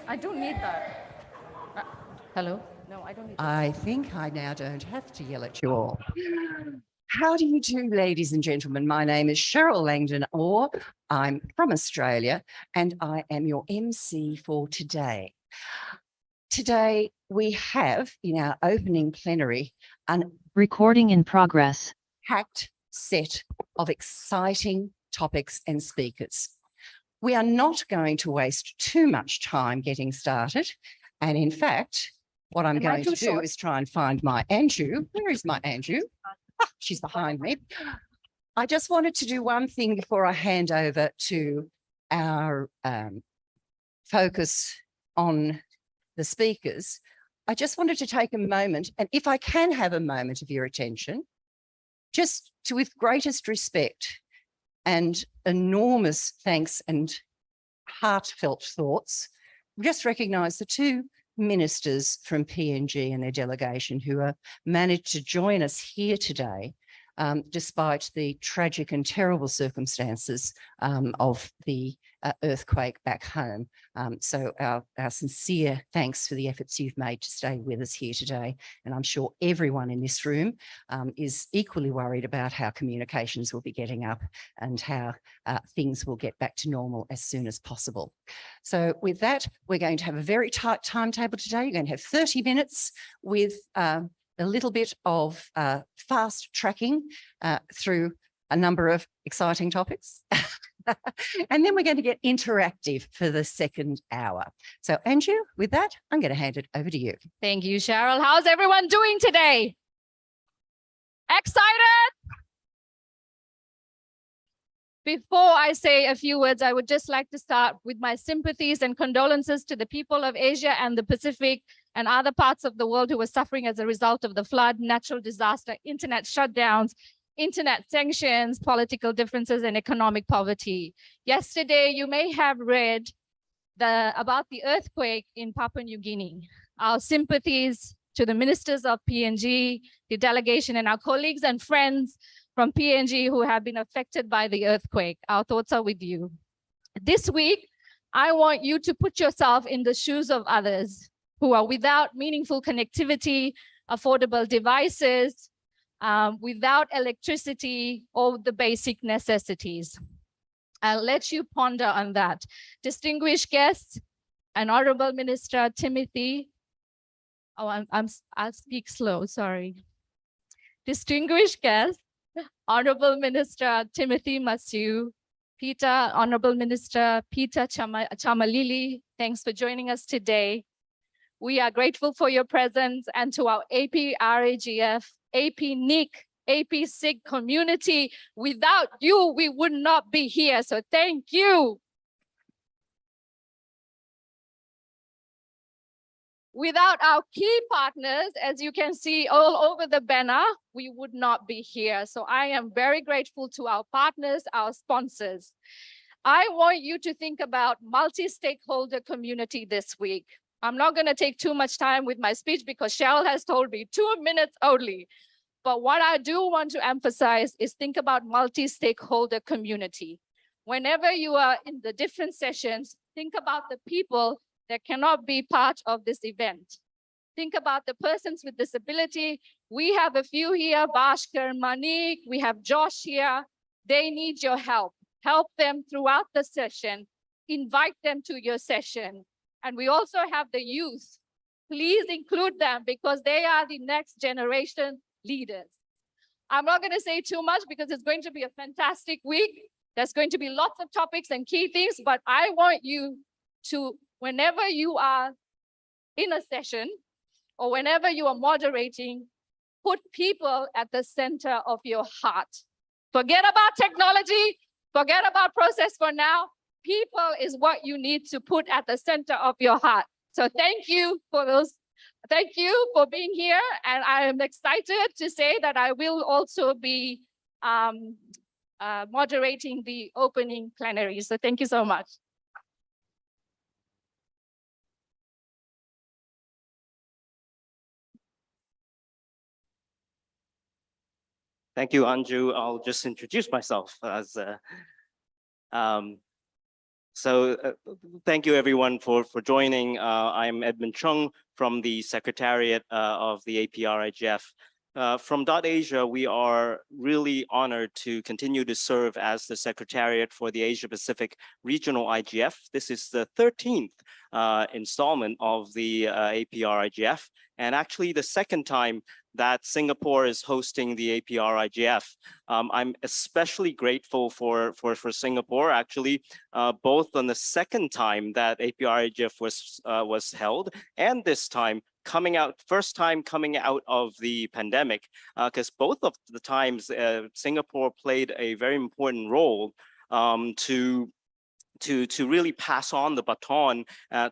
I don't need that. Hello? No, I don't need that. I think I now don't have to yell at you all. How do you do, ladies and gentlemen? My name is Cheryl Langdon-Orr. I'm from Australia and I am your MC for today. Today we have in our opening plenary an Recording in progress. packed set of exciting topics and speakers. We are not going to waste too much time getting started. And in fact, what I'm going to do is try and find my Anju. Where is my Anju? Ah, she's behind me. I just wanted to do one thing before I hand over to our focus on the speakers. I just wanted to take a moment, and if I can have a moment of your attention, just to, with greatest respect and enormous thanks and heartfelt thoughts, just recognise the two ministers from PNG and their delegation who have managed to join us here today, despite the tragic and terrible circumstances of the earthquake back home. So our sincere thanks for the efforts you've made to stay with us here today. And I'm sure everyone in this room is equally worried about how communications will be getting up and how things will get back to normal as soon as possible. So with that, we're going to have a very tight timetable today. You're going to have 30 minutes with a little bit of fast tracking through a number of exciting topics. And then we're going to get interactive for the second hour. So Anju, with that, I'm going to hand it over to you. Thank you, Cheryl. How's everyone doing today? Excited? Before I say a few words, I would just like to start with my sympathies and condolences to the people of Asia and the Pacific and other parts of the world who were suffering as a result of the flood, natural disaster, internet shutdowns, internet sanctions, political differences, and economic poverty. Yesterday, you may have read about the earthquake in Papua New Guinea. Our sympathies to the ministers of PNG, the delegation, and our colleagues and friends from PNG who have been affected by the earthquake. Our thoughts are with you. This week, I want you to put yourself in the shoes of others who are without meaningful connectivity, affordable devices, without electricity or the basic necessities. I'll let you ponder on that. Distinguished guests and Honorable Minister Timothy, I'll speak slow, sorry. Distinguished guests, Honorable Minister Timothy Masu, Honorable Minister Peter Chamalili, thanks for joining us today. We are grateful for your presence, and to our APrIGF, APNIC, APSIG community. Without you, we would not be here, so thank you. Without our key partners, as you can see all over the banner, we would not be here. So I am very grateful to our partners, our sponsors. I want you to think about multi-stakeholder community this week. I'm not going to take too much time with my speech because Cheryl has told me 2 minutes only. But what I do want to emphasize is think about multi-stakeholder community. Whenever you are in the different sessions, think about the people that cannot be part of this event. Think about the persons with disability. We have a few here, Bhaskar, Manik, we have Josh here. They need your help. Help them throughout the session. Invite them to your session. And we also have the youth. Please include them because they are the next generation leaders. I'm not going to say too much because it's going to be a fantastic week. There's going to be lots of topics and key themes, but I want you to, whenever you are in a session or whenever you are moderating, put people at the center of your heart. Forget about technology, forget about process for now. People is what you need to put at the center of your heart. So thank you for those. Thank you for being here. And I am excited to say that I will also be moderating the opening plenary. So thank you so much. Thank you, Anju. I'll just introduce myself as Thank you everyone for joining. I'm Edmon Chung from the Secretariat of the APrIGF. From DotAsia, we are really honored to continue to serve as the Secretariat for the Asia Pacific Regional IGF. This is the 13th installment of the APrIGF, and actually the second time that Singapore is hosting the APrIGF. I'm especially grateful for Singapore, actually, both on the second time that APrIGF was held, and this time first time coming out of the pandemic, because both of the times Singapore played a very important role to really pass on the baton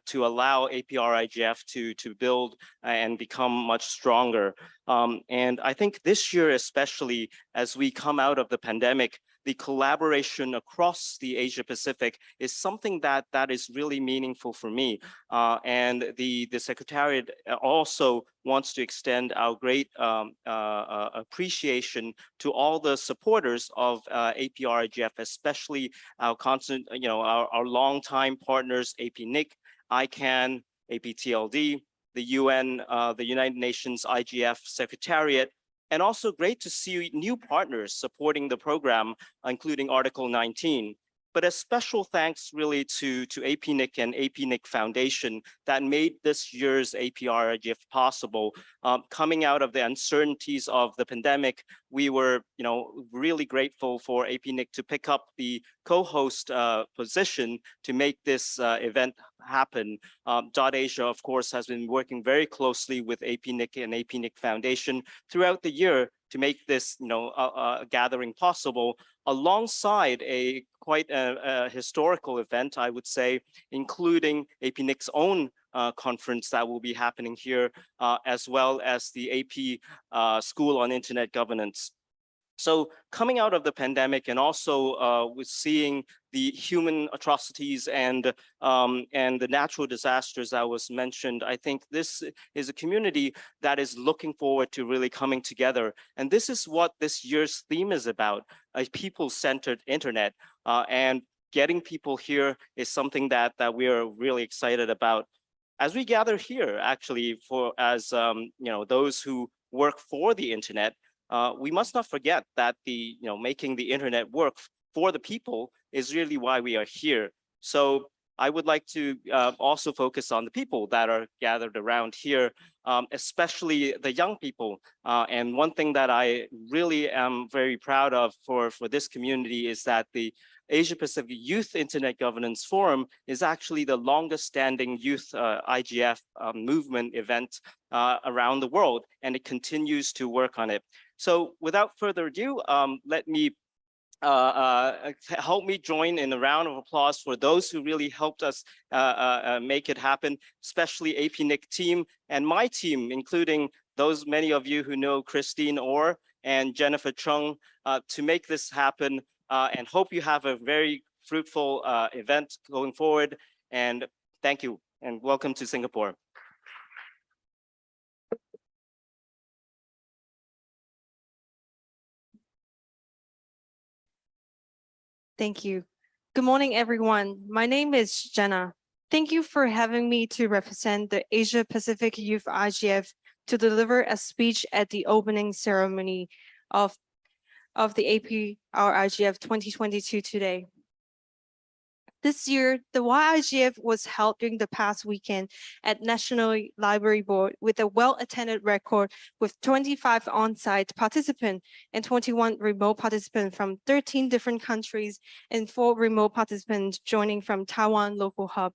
to allow APrIGF to build and become much stronger. And I think this year, especially as we come out of the pandemic, the collaboration across the Asia Pacific is something that is really meaningful for me. And the Secretariat also wants to extend our great appreciation to all the supporters of APrIGF, especially our constant, our longtime partners, APNIC, ICANN, APTLD, the UN, the United Nations IGF Secretariat, and also great to see new partners supporting the program, including Article 19. But a special thanks really to APNIC and APNIC Foundation that made this year's APrIGF possible. Coming out of the uncertainties of the pandemic, we were really grateful for APNIC to pick up the co-host position to make this event happen. DotAsia, of course, has been working very closely with APNIC and APNIC Foundation throughout the year to make this gathering possible, alongside quite a historical event, I would say, including APNIC's own conference that will be happening here, as well as the AP School on Internet Governance. So coming out of the pandemic, and also with seeing the human atrocities and the natural disasters that was mentioned, I think this is a community that is looking forward to really coming together. And this is what this year's theme is about, a people-centered internet. And getting people here is something that we are really excited about. As we gather here, actually, as those who work for the internet, we must not forget that making the internet work for the people is really why we are here. So I would like to also focus on the people that are gathered around here, especially the young people. And one thing that I really am very proud of for this community is that the Asia Pacific Youth Internet Governance Forum is actually the longest standing youth IGF movement event around the world, and it continues to work on it. So without further ado, let me help me join in a round of applause for those who really helped us make it happen, especially APNIC team and my team, including those many of you who know Christine Orr and Jennifer Chung, to make this happen, and hope you have a very fruitful event going forward. And thank you, and welcome to Singapore. Thank you. Good morning, everyone. My name is Jenna. Thank you for having me to represent the Asia Pacific Youth IGF to deliver a speech at the opening ceremony of the APrIGF 2022 today. This year, the YIGF was held during the past weekend at National Library Board with a well-attended record with 25 on-site participants and 21 remote participants from 13 different countries and 4 remote participants joining from Taiwan local hub.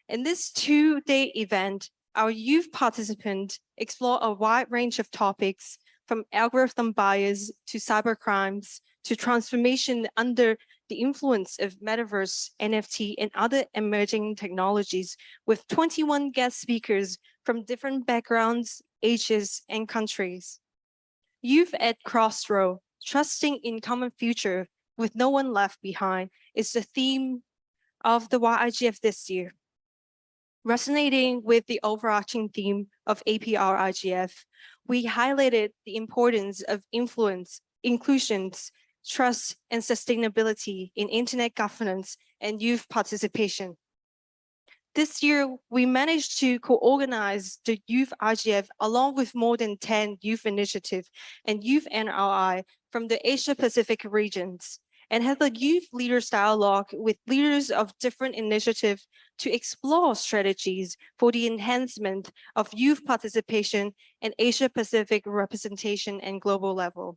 In this 2-day event, our youth participants explore a wide range of topics, from algorithm bias to cybercrimes to transformation under the influence of metaverse, NFT, and other emerging technologies, with 21 guest speakers from different backgrounds, ages, and countries. Youth at Crossroad, trusting in common future with no one left behind, is the theme of the YIGF this year. Resonating with the overarching theme of APrIGF, we highlighted the importance of influence, inclusions, trust, and sustainability in internet governance and youth participation. This year, we managed to co-organize the Youth IGF along with more than 10 youth initiatives and youth NRI from the Asia Pacific regions, and have a youth leaders dialogue with leaders of different initiatives to explore strategies for the enhancement of youth participation and Asia Pacific representation and global level.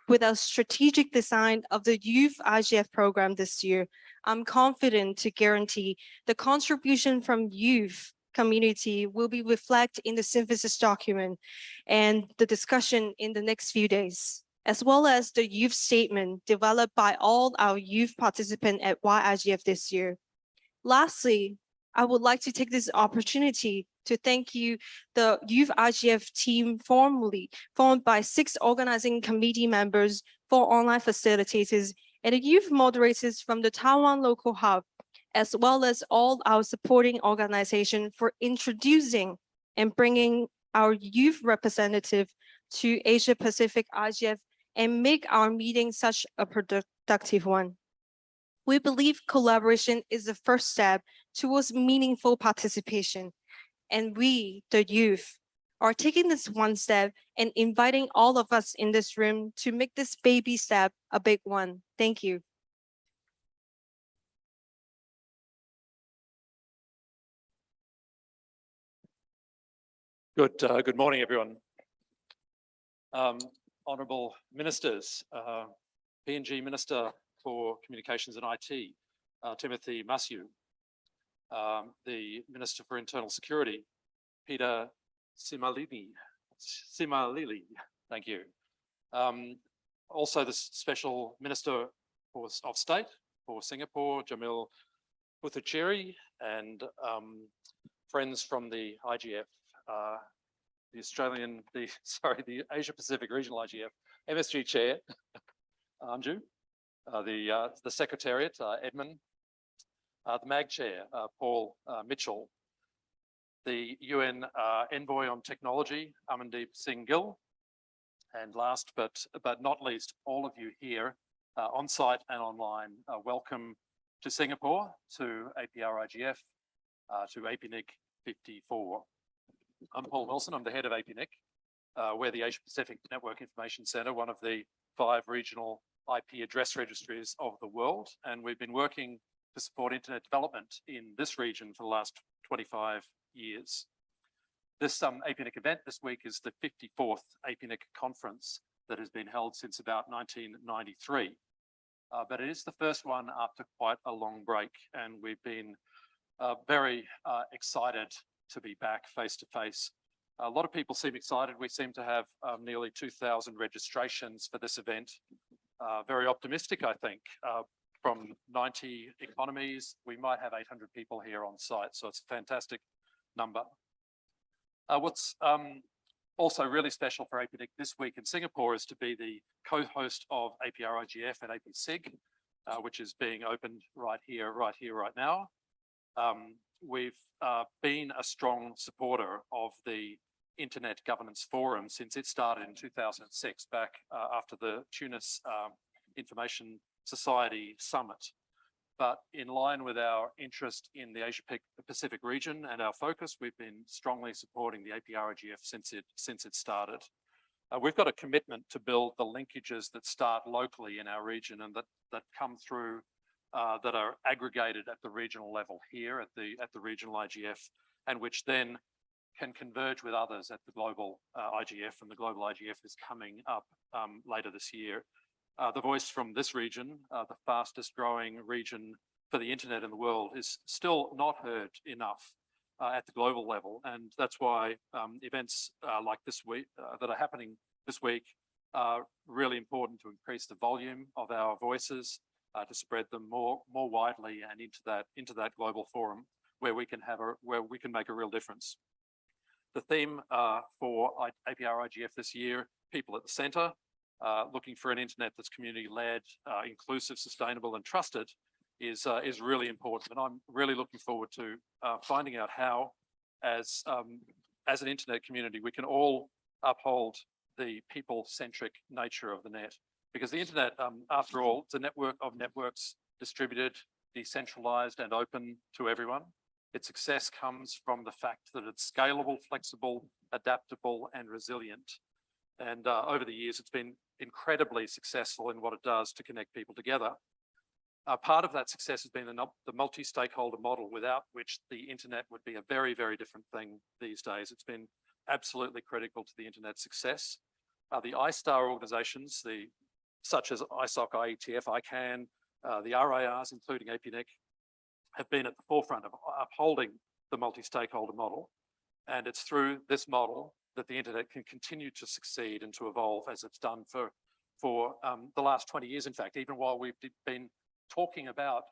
With our strategic design of the Youth IGF program this year, I'm confident to guarantee the contribution from youth community will be reflected in the synthesis document and the discussion in the next few days, as well as the youth statement developed by all our youth participants at YIGF this year. Lastly, I would like to take this opportunity to thank you, the Youth IGF team formed by 6 organizing committee members, 4 online facilitators, and the youth moderators from the Taiwan local hub, as well as all our supporting organization for introducing and bringing our youth representative to Asia Pacific IGF and make our meeting such a productive one. We believe collaboration is the first step towards meaningful participation, and we, the youth, are taking this one step and inviting all of us in this room to make this baby step a big one. Thank you. Good morning, everyone. Honourable Ministers, PNG Minister for Communications and IT, Timothy Masiu, the Minister for Internal Security, Peter Simalili, thank you. Also the Special Minister of State for Singapore, Janil Puthucheary, and friends from the IGF, the Asia Pacific Regional IGF, MSG Chair, Anju, the Secretariat, Edmon, the MAG Chair, Paul Mitchell, the UN Envoy on Technology, Amandeep Singh Gill, and last but not least, all of you here on site and online, welcome to Singapore, to APRIGF, to APNIC 54. I'm Paul Wilson, I'm the head of APNIC. We're the Asia Pacific Network Information Centre, one of the 5 regional IP address registries of the world, and we've been working to support internet development in this region for the last 25 years. This APNIC event this week is the 54th APNIC conference that has been held since about 1993. But it is the first one after quite a long break, and we've been very excited to be back face to face. A lot of people seem excited. We seem to have nearly 2,000 registrations for this event. Very optimistic, I think. From 90 economies, we might have 800 people here on site, so it's a fantastic number. What's also really special for APNIC this week in Singapore is to be the co-host of APRIGF and APSIG, which is being opened right here, right now. We've been a strong supporter of the Internet Governance Forum since it started in 2006, back after the Tunis Information Society Summit. But in line with our interest in the Asia Pacific region and our focus, we've been strongly supporting the APRIGF since it started. We've got a commitment to build the linkages that start locally in our region and that come through, that are aggregated at the regional level here at the regional IGF, and which then can converge with others at the global IGF, and the global IGF is coming up later this year. The voice from this region, the fastest growing region for the internet in the world, is still not heard enough at the global level. And that's why events like this week, that are happening this week, are really important to increase the volume of our voices, to spread them more widely and into that global forum where we can make a real difference. The theme for APRIGF this year, people at the centre, looking for an internet that's community-led, inclusive, sustainable, and trusted, is really important. And I'm really looking forward to finding out how, as an internet community, we can all uphold the people-centric nature of the net Because the internet, after all, it's a network of networks, distributed, decentralized, and open to everyone. Its success comes from the fact that it's scalable, flexible, adaptable, and resilient. And over the years, it's been incredibly successful in what it does to connect people together. Part of that success has been the multi-stakeholder model, without which the internet would be a very, very different thing these days. It's been absolutely critical to the internet's success. The ISTAR organizations, such as ISOC, IETF, ICANN, the RARs, including APNIC, have been at the forefront of upholding the multi-stakeholder model. And it's through this model that the internet can continue to succeed and to evolve, as it's done for the last 20 years. In fact, even while we've been talking about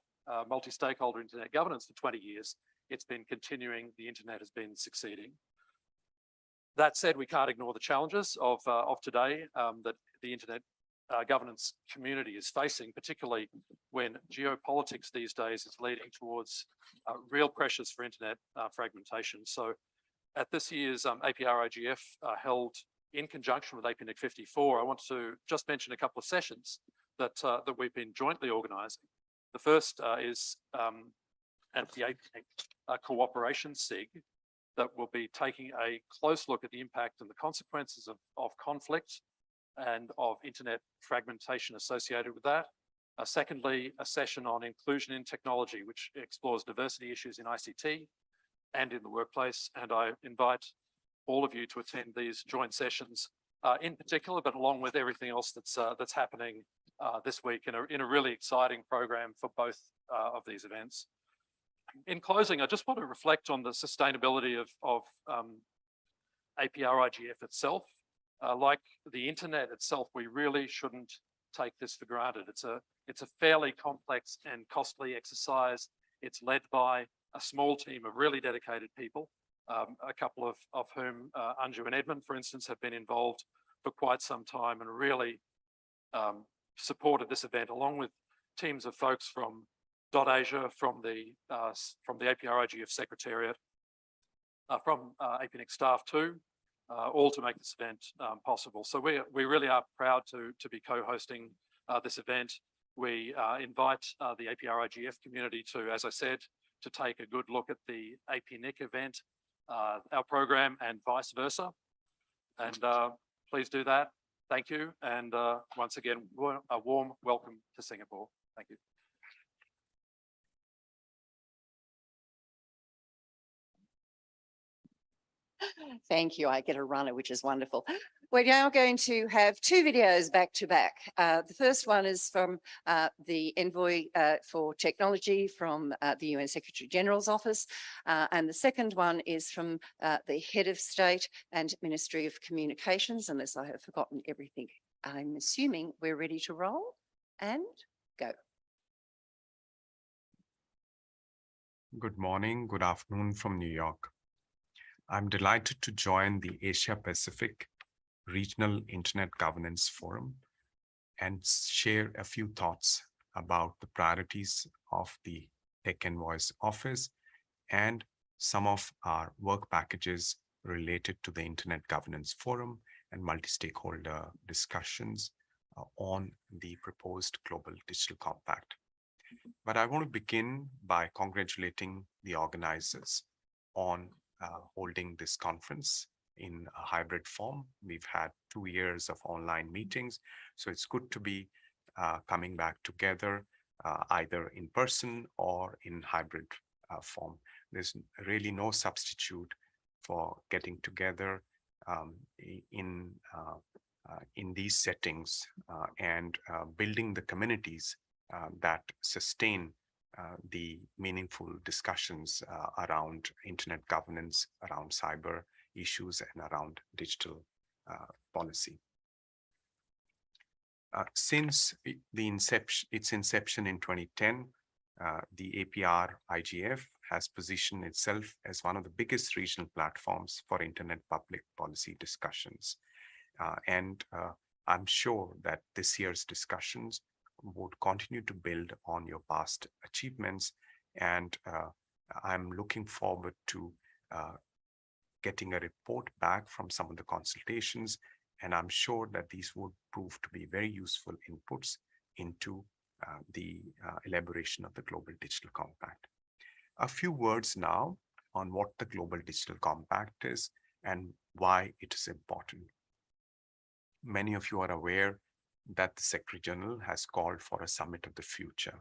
multi-stakeholder internet governance for 20 years, it's been continuing, the internet has been succeeding. That said, we can't ignore the challenges of today that the internet governance community is facing, particularly when geopolitics these days is leading towards real pressures for internet fragmentation. So at this year's APrIGF held in conjunction with APNIC 54, I want to just mention a couple of sessions that we've been jointly organising. The first is at the APNIC Cooperation SIG, that will be taking a close look at the impact and the consequences of conflict and of internet fragmentation associated with that. Secondly, a session on inclusion in technology, which explores diversity issues in ICT and in the workplace. And I invite all of you to attend these joint sessions in particular, but along with everything else that's happening this week in a really exciting program for both of these events. In closing, I just want to reflect on the sustainability of APrIGF itself. Like the internet itself, we really shouldn't take this for granted. It's a fairly complex and costly exercise. It's led by a small team of really dedicated people, a couple of whom, Anju and Edmon, for instance, have been involved for quite some time and really supported this event, along with teams of folks from DotAsia, from the APrIGF Secretariat, from APNIC staff too, all to make this event possible. So we really are proud to be co-hosting this event. We invite the APrIGF community to, as I said, to take a good look at the APNIC event, our program, and vice versa. And please do that. Thank you. And once again, a warm welcome to Singapore. Thank you. Thank you. I get a runner, which is wonderful. We're now going to have two videos back to back. The first one is from the Envoy for Technology from the UN Secretary General's office. And the second one is from the Head of State and Ministry of Communications, unless I have forgotten everything. I'm assuming we're ready to roll and go. Good morning, good afternoon from New York. I'm delighted to join the Asia Pacific Regional Internet Governance Forum and share a few thoughts about the priorities of the Tech Envoy's office and some of our work packages related to the Internet Governance Forum and multi-stakeholder discussions on the proposed Global Digital Compact. But I want to begin by congratulating the organizers on holding this conference in a hybrid form. We've had 2 years of online meetings, so it's good to be coming back together either in person or in hybrid form. There's really no substitute for getting together in these settings and building the communities that sustain the meaningful discussions around internet governance, around cyber issues, and around digital policy. Since its inception in 2010, the APrIGF has positioned itself as one of the biggest regional platforms for internet public policy discussions. And I'm sure that this year's discussions would continue to build on your past achievements. And I'm looking forward to getting a report back from some of the consultations And I'm sure that these would prove to be very useful inputs into the elaboration of the Global Digital Compact. A few words now on what the Global Digital Compact is and why it is important. Many of you are aware that the Secretary General has called for a summit of the future.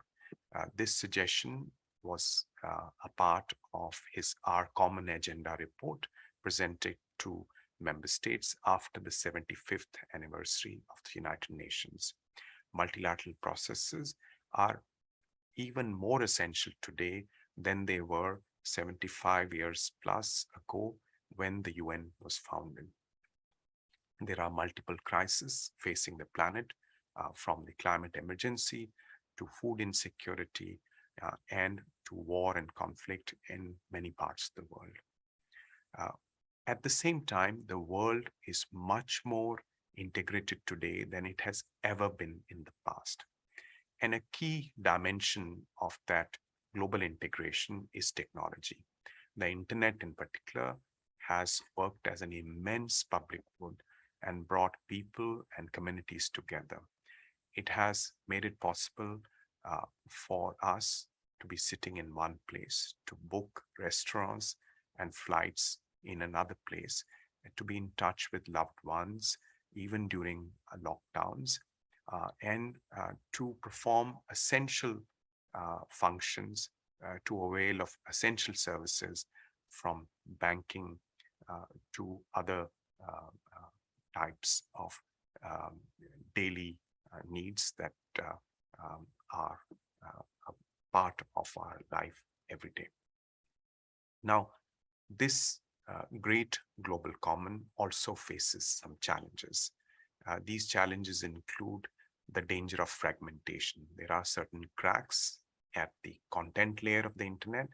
This suggestion was a part of our common agenda report presented to member states after the 75th anniversary of the United Nations. Multilateral processes are even more essential today than they were 75 years plus ago when the UN was founded. There are multiple crises facing the planet, from the climate emergency to food insecurity and to war and conflict in many parts of the world. At the same time, the world is much more integrated today than it has ever been in the past. And a key dimension of that global integration is technology. The internet in particular has worked as an immense public good and brought people and communities together. It has made it possible for us to be sitting in one place, to book restaurants and flights in another place, and to be in touch with loved ones, even during lockdowns, and to perform essential functions, to avail of essential services from banking to other types of daily needs that are a part of our life every day. Now, this great global common also faces some challenges. These challenges include the danger of fragmentation. There are certain cracks at the content layer of the internet,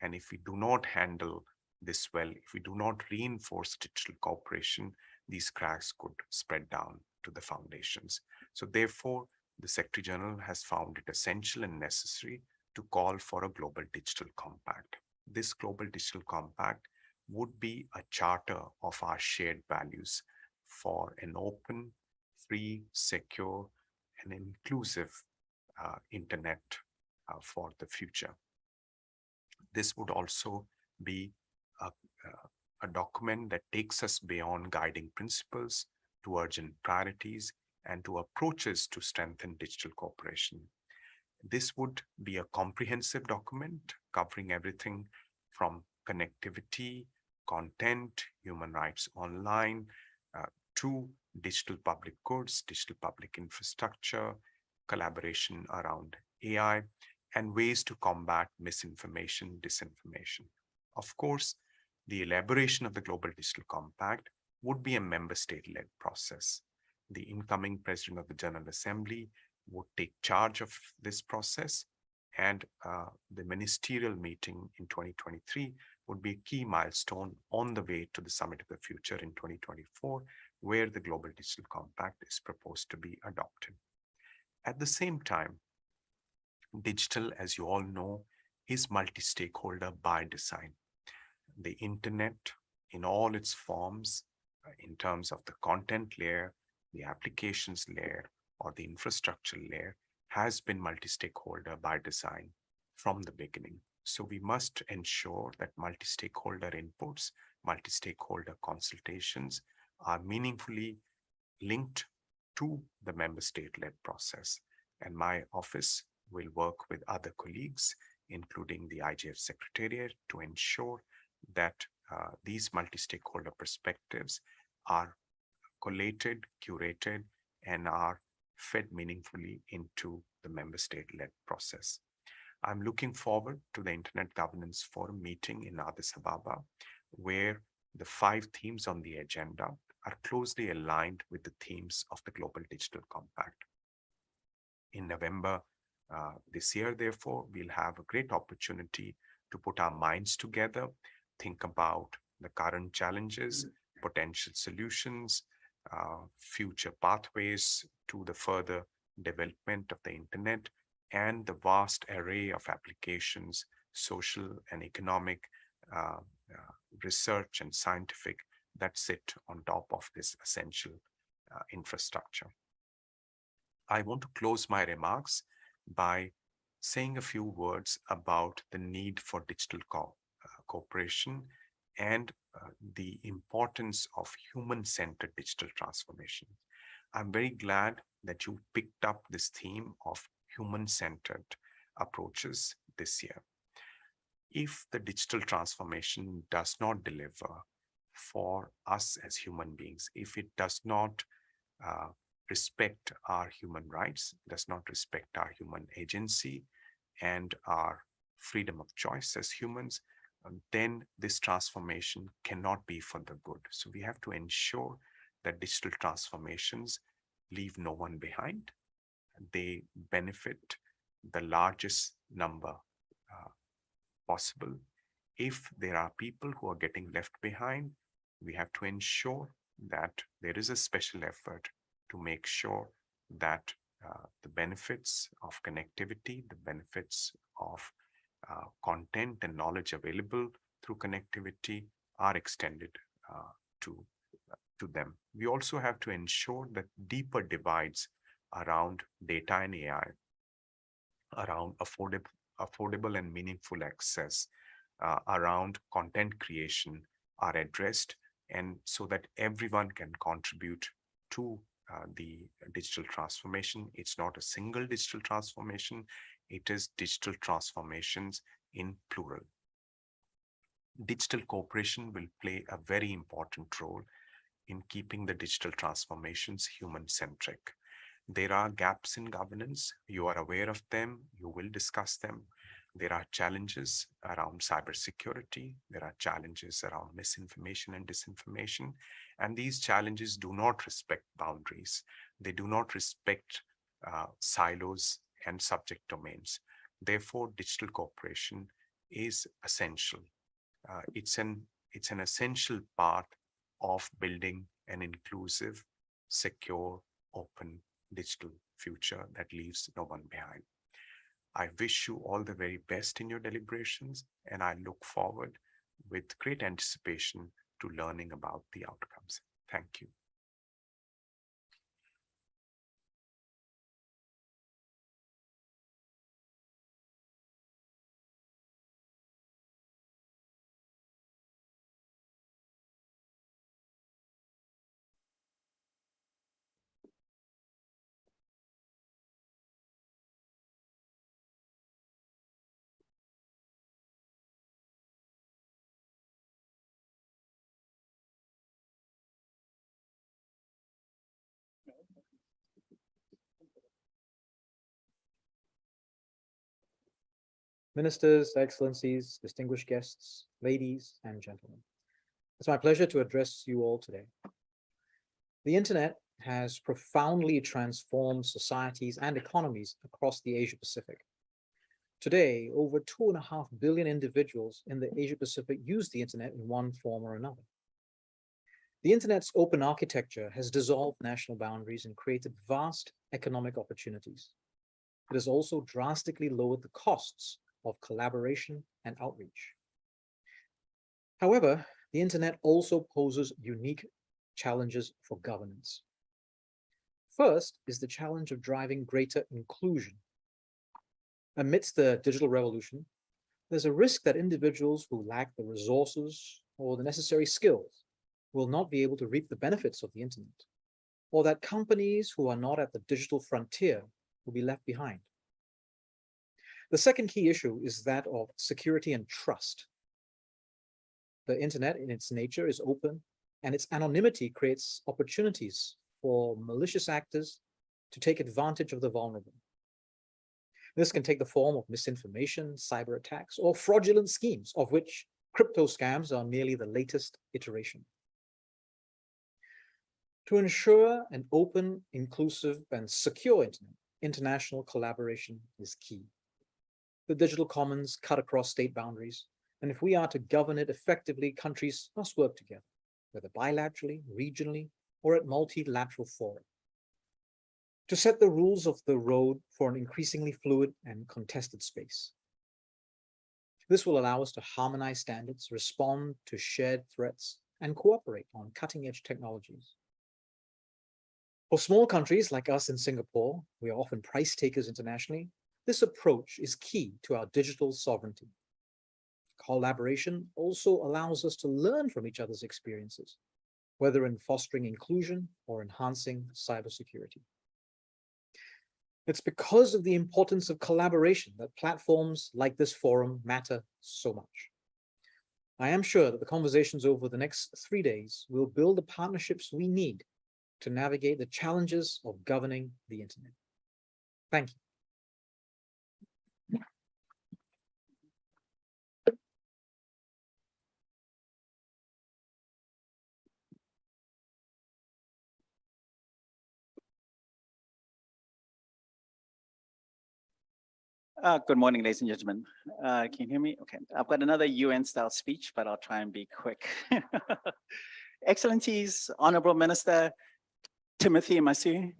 and if we do not handle this well, if we do not reinforce digital cooperation, these cracks could spread down to the foundations. So therefore, the Secretary General has found it essential and necessary to call for a global digital compact. This global digital compact would be a charter of our shared values for an open, free, secure, and inclusive internet for the future. This would also be a document that takes us beyond guiding principles to urgent priorities and to approaches to strengthen digital cooperation. This would be a comprehensive document covering everything from connectivity, content, human rights online, to digital public goods, digital public infrastructure, collaboration around AI, and ways to combat misinformation, disinformation. Of course, the elaboration of the Global Digital Compact would be a member state-led process. The incoming President of the General Assembly would take charge of this process, and the ministerial meeting in 2023 would be a key milestone on the way to the Summit of the Future in 2024, where the Global Digital Compact is proposed to be adopted. At the same time, digital, as you all know, is multi-stakeholder by design. The internet in all its forms, in terms of the content layer, the applications layer, or the infrastructure layer, has been multi-stakeholder by design from the beginning. So we must ensure that multi-stakeholder inputs, multi-stakeholder consultations are meaningfully linked to the member state-led process. And my office will work with other colleagues, including the IGF Secretariat, to ensure that these multi-stakeholder perspectives are collated, curated, and are fed meaningfully into the member state-led process. I'm looking forward to the Internet Governance Forum meeting in Addis Ababa, where the 5 themes on the agenda are closely aligned with the themes of the Global Digital Compact. In November this year, therefore, we'll have a great opportunity to put our minds together, think about the current challenges, potential solutions, future pathways to the further development of the internet, and the vast array of applications, social and economic, research and scientific, that sit on top of this essential infrastructure. I want to close my remarks by saying a few words about the need for digital cooperation and the importance of human-centered digital transformation. I'm very glad that you picked up this theme of human-centered approaches this year. If the digital transformation does not deliver for us as human beings, if it does not respect our human rights, does not respect our human agency and our freedom of choice as humans, then this transformation cannot be for the good. So we have to ensure that digital transformations leave no one behind. They benefit the largest number possible. If there are people who are getting left behind, we have to ensure that there is a special effort to make sure that the benefits of connectivity, the benefits of content and knowledge available through connectivity are extended to them. We also have to ensure that deeper divides around data and AI, around affordable and meaningful access, around content creation are addressed, and so that everyone can contribute to the digital transformation. It's not a single digital transformation, it is digital transformations in plural. Digital cooperation will play a very important role in keeping the digital transformations human-centric. There are gaps in governance. You are aware of them. You will discuss them. There are challenges around cybersecurity. There are challenges around misinformation and disinformation. And these challenges do not respect boundaries. They do not respect silos and subject domains. Therefore, digital cooperation is essential. It's an essential part of building an inclusive, secure, open digital future that leaves no one behind. I wish you all the very best in your deliberations, and I look forward with great anticipation to learning about the outcomes. Thank you. Ministers, Excellencies, distinguished guests, ladies and gentlemen. It's my pleasure to address you all today. The internet has profoundly transformed societies and economies across the Asia Pacific. Today, over 2.5 billion individuals in the Asia Pacific use the internet in one form or another. The internet's open architecture has dissolved national boundaries and created vast economic opportunities. It has also drastically lowered the costs of collaboration and outreach. However, the internet also poses unique challenges for governance. First is the challenge of driving greater inclusion. Amidst the digital revolution, there's a risk that individuals who lack the resources or the necessary skills will not be able to reap the benefits of the internet, or that companies who are not at the digital frontier will be left behind. The second key issue is that of security and trust. The internet in its nature is open, and its anonymity creates opportunities for malicious actors to take advantage of the vulnerable. This can take the form of misinformation, cyber attacks, or fraudulent schemes, of which crypto scams are merely the latest iteration. To ensure an open, inclusive, and secure internet, international collaboration is key. The digital commons cut across state boundaries, and if we are to govern it effectively, countries must work together, whether bilaterally, regionally, or at multilateral fora, to set the rules of the road for an increasingly fluid and contested space. This will allow us to harmonize standards, respond to shared threats, and cooperate on cutting-edge technologies. For small countries like us in Singapore, we are often price takers internationally. This approach is key to our digital sovereignty. Collaboration also allows us to learn from each other's experiences, whether in fostering inclusion or enhancing cybersecurity. It's because of the importance of collaboration that platforms like this forum matter so much. I am sure that the conversations over the next 3 days will build the partnerships we need to navigate the challenges of governing the internet. Thank you. Good morning, ladies and gentlemen. Can you hear me? Okay, I've got another UN-style speech, but I'll try and be quick. Excellencies, Honorable Minister Timothy Masu,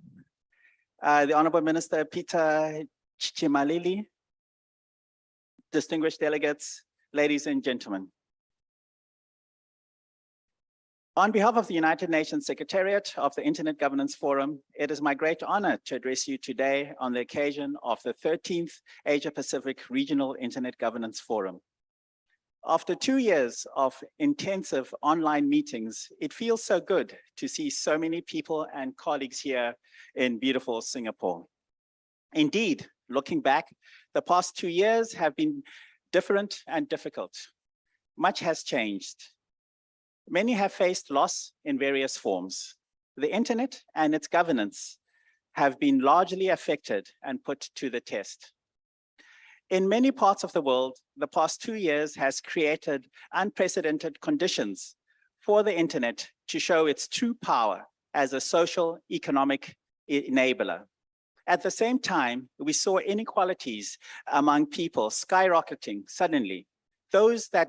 the Honorable Minister Peter Chimalili, distinguished delegates, ladies and gentlemen. On behalf of the United Nations Secretariat of the Internet Governance Forum, it is my great honor to address you today on the occasion of the 13th Asia-Pacific Regional Internet Governance Forum. After 2 years of intensive online meetings, it feels so good to see so many people and colleagues here in beautiful Singapore. Indeed, looking back, the past 2 years have been different and difficult. Much has changed. Many have faced loss in various forms. The internet and its governance have been largely affected and put to the test. In many parts of the world, the past 2 years has created unprecedented conditions for the internet to show its true power as a social economic enabler. At the same time, we saw inequalities among people skyrocketing suddenly. Those that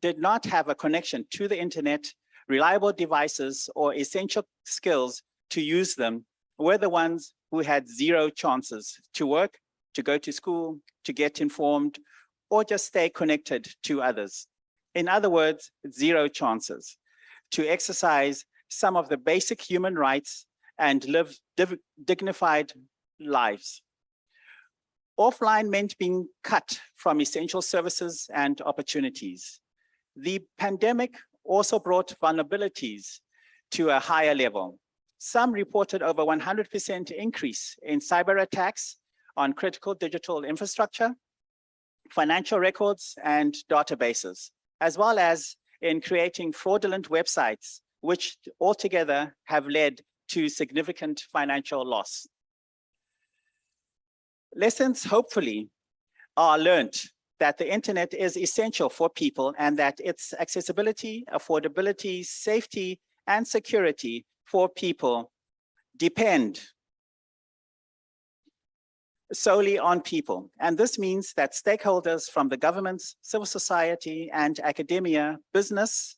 did not have a connection to the internet, reliable devices, or essential skills to use them were the ones who had zero chances to work, to go to school, to get informed, or just stay connected to others. In other words, zero chances to exercise some of the basic human rights and live dignified lives. Offline meant being cut from essential services and opportunities. The pandemic also brought vulnerabilities to a higher level. Some reported over 100% increase in cyber attacks on critical digital infrastructure, financial records, and databases, as well as in creating fraudulent websites, which altogether have led to significant financial loss. Lessons, hopefully, are learned that the internet is essential for people and that its accessibility, affordability, safety, and security for people depend solely on people. And this means that stakeholders from the governments, civil society, and academia, business,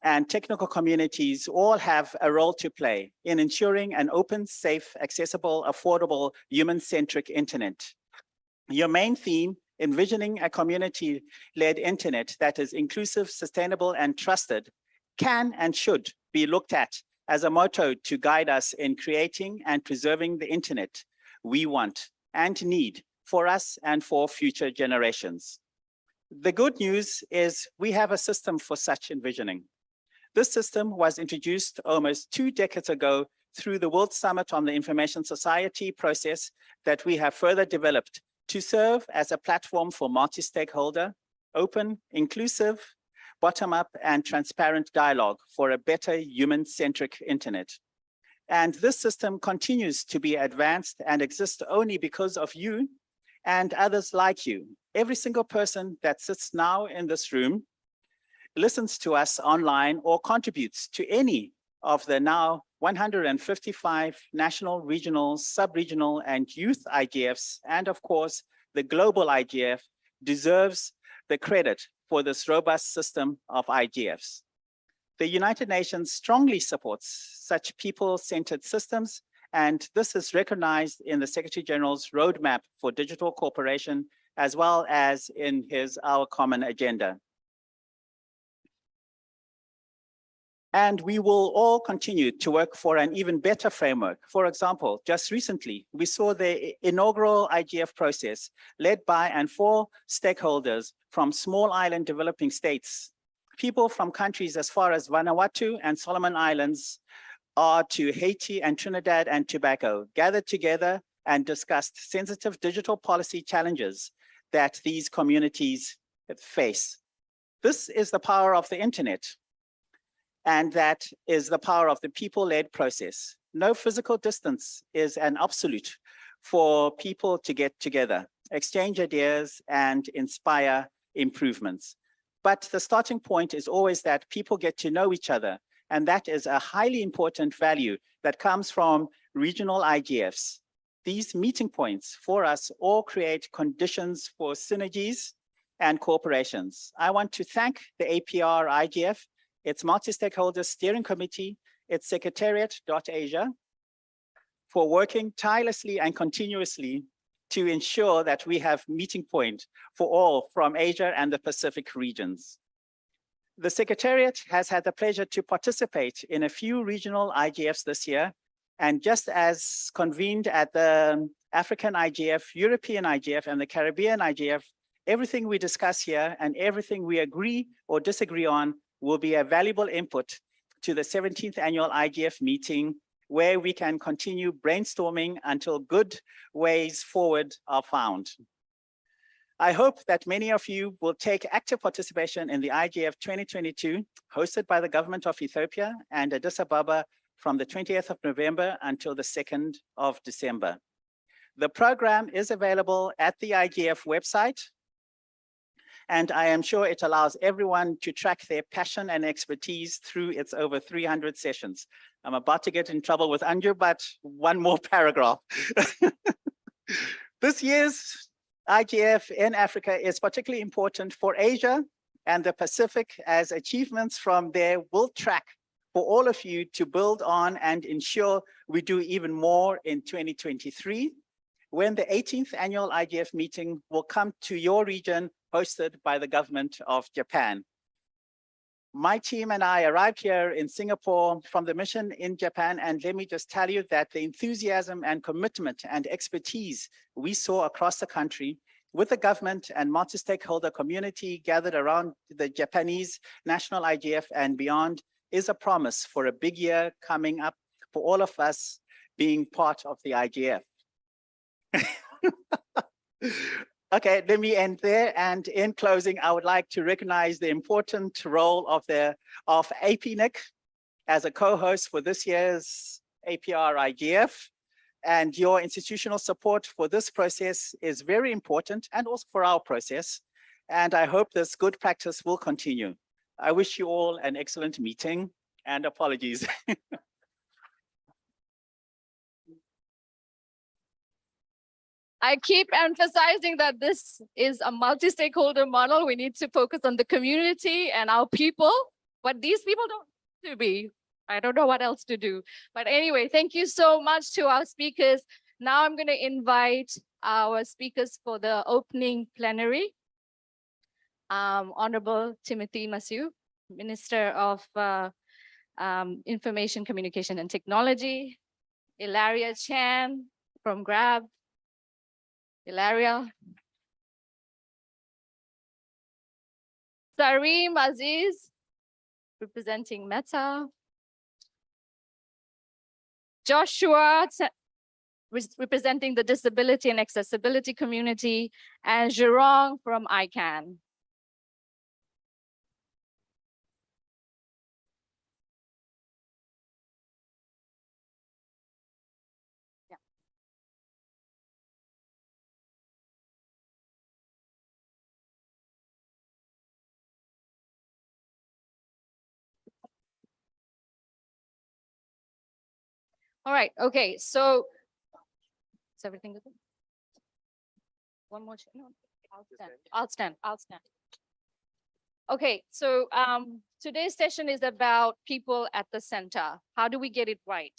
and technical communities all have a role to play in ensuring an open, safe, accessible, affordable, human-centric internet. Your main theme, envisioning a community-led internet that is inclusive, sustainable, and trusted, can and should be looked at as a motto to guide us in creating and preserving the internet we want and need for us and for future generations. The good news is we have a system for such envisioning. This system was introduced almost 2 decades ago through the World Summit on the Information Society process that we have further developed to serve as a platform for multi-stakeholder, open, inclusive, bottom-up, and transparent dialogue for a better human-centric internet. And this system continues to be advanced and exists only because of you and others like you. Every single person that sits now in this room listens to us online or contributes to any of the now 155 national, regional, sub-regional, and youth IGFs, and of course, the global IGF deserves the credit for this robust system of IGFs. The United Nations strongly supports such people-centered systems, and this is recognized in the Secretary General's roadmap for digital cooperation, as well as in his Our Common Agenda. And we will all continue to work for an even better framework. For example, just recently, we saw the inaugural IGF process led by and for stakeholders from small island developing states. People from countries as far as Vanuatu and Solomon Islands are to Haiti and Trinidad and Tobago gathered together and discussed sensitive digital policy challenges that these communities face. This is the power of the internet. And that is the power of the people-led process. No physical distance is an absolute for people to get together, exchange ideas, and inspire improvements. But the starting point is always that people get to know each other. And that is a highly important value that comes from regional IGFs. These meeting points for us all create conditions for synergies and cooperations. I want to thank the APrIGF, its multi-stakeholder steering committee, its Secretariat, DotAsia, for working tirelessly and continuously to ensure that we have meeting point for all from Asia and the Pacific regions. The Secretariat has had the pleasure to participate in a few regional IGFs this year, and just as convened at the African IGF, European IGF, and the Caribbean IGF, everything we discuss here and everything we agree or disagree on will be a valuable input to the 17th annual IGF meeting, where we can continue brainstorming until good ways forward are found. I hope that many of you will take active participation in the IGF 2022, hosted by the government of Ethiopia and Addis Ababa from the 20th of November until the 2nd of December. The program is available at the IGF website, and I am sure it allows everyone to track their passion and expertise through its over 300 sessions. I'm about to get in trouble with Anju, but one more paragraph. This year's IGF in Africa is particularly important for Asia and the Pacific, as achievements from there will track for all of you to build on and ensure we do even more in 2023, when the 18th annual IGF meeting will come to your region, hosted by the government of Japan. My team and I arrived here in Singapore from the mission in Japan, and let me just tell you that the enthusiasm and commitment and expertise we saw across the country with the government and multi-stakeholder community gathered around the Japanese National IGF and beyond is a promise for a big year coming up for all of us being part of the IGF. Okay, let me end there. And in closing, I would like to recognize the important role of APNIC as a co-host for this year's APrIGF. And your institutional support for this process is very important, and also for our process. And I hope this good practice will continue. I wish you all an excellent meeting, and apologies. I keep emphasizing that this is a multi-stakeholder model. We need to focus on the community and our people, but these people don't need to be. I don't know what else to do. But anyway, thank you so much to our speakers. Now I'm going to invite our speakers for the opening plenary. Honorable Timothy Masu, Minister of Information, Communication and Technology. Ilaria Chan from GRAB. Ilaria. Sarim Aziz, representing Meta. Joshua, representing the disability and accessibility community, and Rong from ICANN. All right, okay, so is everything good? One more, no, I'll stand. Okay, so today's session is about people at the center. How do we get it right?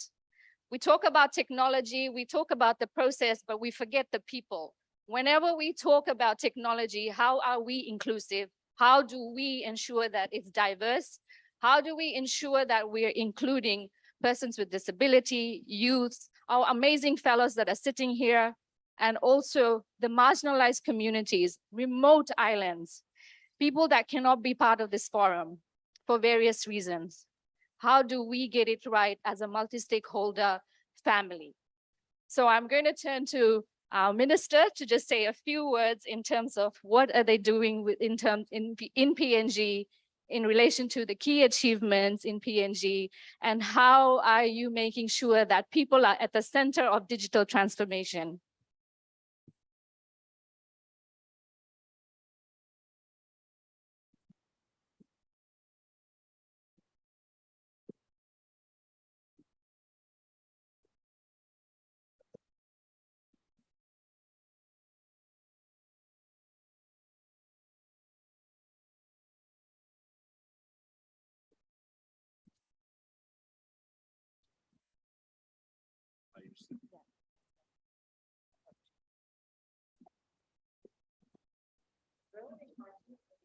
We talk about technology, we talk about the process, but we forget the people. Whenever we talk about technology, how are we inclusive? How do we ensure that it's diverse? How do we ensure that we're including persons with disability, youth, our amazing fellows that are sitting here, and also the marginalized communities, remote islands, people that cannot be part of this forum for various reasons? How do we get it right as a multi-stakeholder family? So I'm going to turn to our minister to just say a few words in terms of what are they doing in PNG in relation to the key achievements in PNG, and how are you making sure that people are at the center of digital transformation?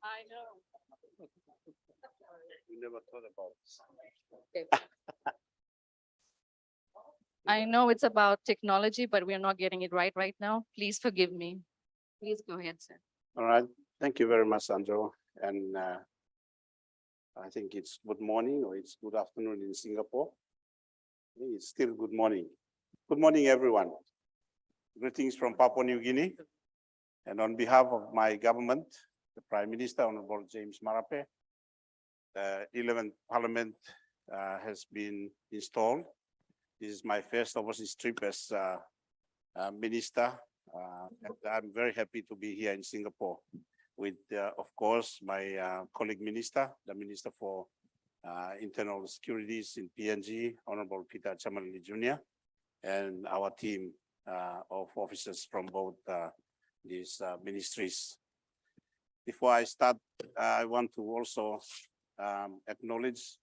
I know. We never thought about Okay. I know it's about technology, but we're not getting it right now. Please forgive me. Please go ahead, sir. All right. Thank you very much, Anju. And I think it's good morning or it's good afternoon in Singapore. I think it's still good morning. Good morning, everyone. Greetings from Papua New Guinea. And on behalf of my government, the Prime Minister, Honorable James Marape, the 11th Parliament has been installed. This is my first overseas trip as Minister. And I'm very happy to be here in Singapore with, of course, my colleague Minister, the Minister for Internal Securities in PNG, Honorable Peter Chamalili Jr., and our team of officers from both these ministries. Before I start, I want to also acknowledge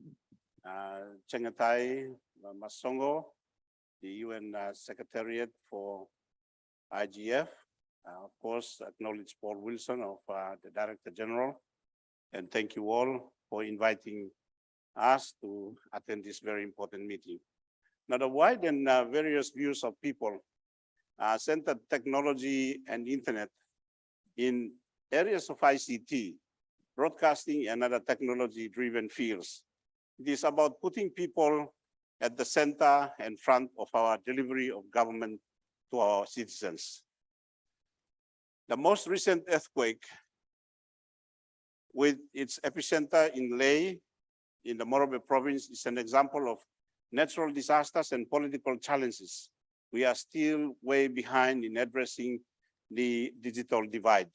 Chengetai, Masango, the UN Secretariat for IGF, of course, acknowledge Paul Wilson of the Director General, and thank you all for inviting us to attend this very important meeting. Now, the wide and various views of people centered technology and internet in areas of ICT, broadcasting, and other technology-driven fields. It is about putting people at the center and front of our delivery of government to our citizens. The most recent earthquake, with its epicenter in Leh, in the Morobe province, is an example of natural disasters and political challenges. We are still way behind in addressing the digital divide.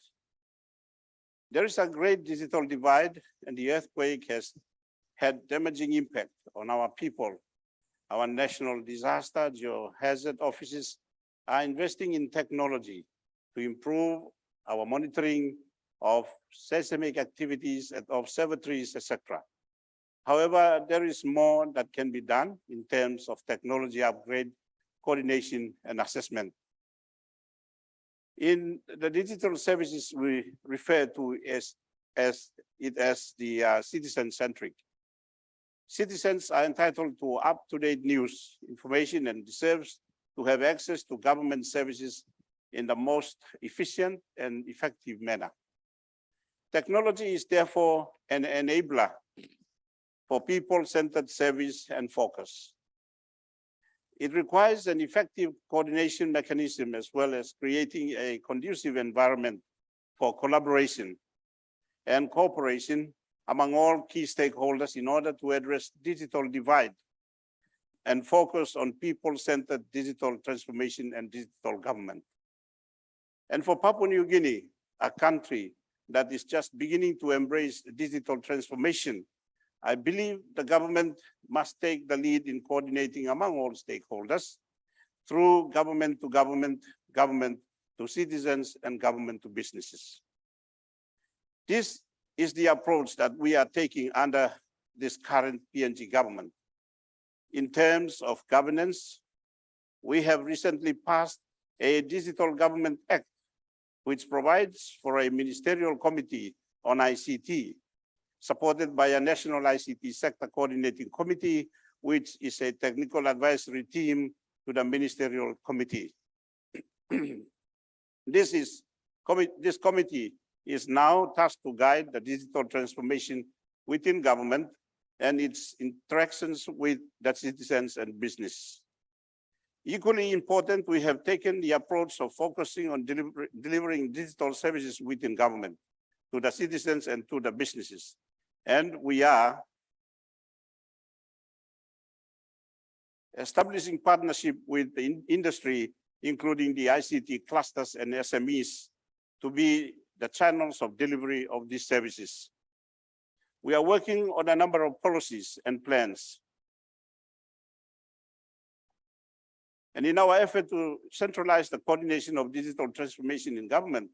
There is a great digital divide, and the earthquake has had damaging impact on our people. Our national disaster geohazard offices are investing in technology to improve our monitoring of seismic activities at observatories, etc. However, there is more that can be done in terms of technology upgrade, coordination, and assessment. In the digital services, we refer to as the citizen-centric. Citizens are entitled to up-to-date news, information, and deserves to have access to government services in the most efficient and effective manner. Technology is therefore an enabler for people-centered service and focus. It requires an effective coordination mechanism as well as creating a conducive environment for collaboration and cooperation among all key stakeholders in order to address digital divide and focus on people-centered digital transformation and digital government. And for Papua New Guinea, a country that is just beginning to embrace digital transformation, I believe the government must take the lead in coordinating among all stakeholders through government to government, government to citizens, and government to businesses. This is the approach that we are taking under this current PNG government. In terms of governance, we have recently passed a Digital Government Act, which provides for a ministerial committee on ICT supported by a national ICT sector coordinating committee, which is a technical advisory team to the ministerial committee. This committee is now tasked to guide the digital transformation within government and its interactions with the citizens and business. Equally important, we have taken the approach of focusing on delivering digital services within government to the citizens and to the businesses. And we are establishing partnership with the industry, including the ICT clusters and SMEs, to be the channels of delivery of these services. We are working on a number of policies and plans. And in our effort to centralize the coordination of digital transformation in government,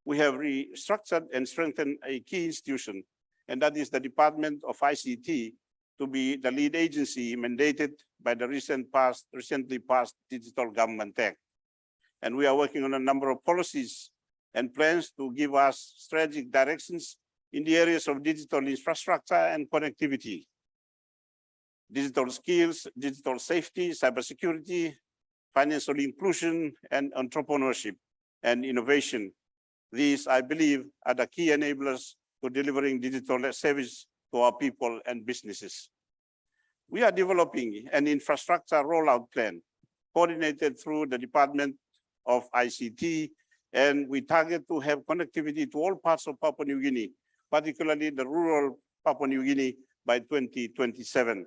we have restructured and strengthened a key institution, and that is the Department of ICT, to be the lead agency mandated by the recently passed Digital Government Act. And we are working on a number of policies and plans to give us strategic directions in the areas of digital infrastructure and connectivity, digital skills, digital safety, cybersecurity, financial inclusion, and entrepreneurship and innovation. These, I believe, are the key enablers to delivering digital service to our people and businesses. We are developing an infrastructure rollout plan coordinated through the Department of ICT, and we target to have connectivity to all parts of Papua New Guinea, particularly the rural Papua New Guinea, by 2027.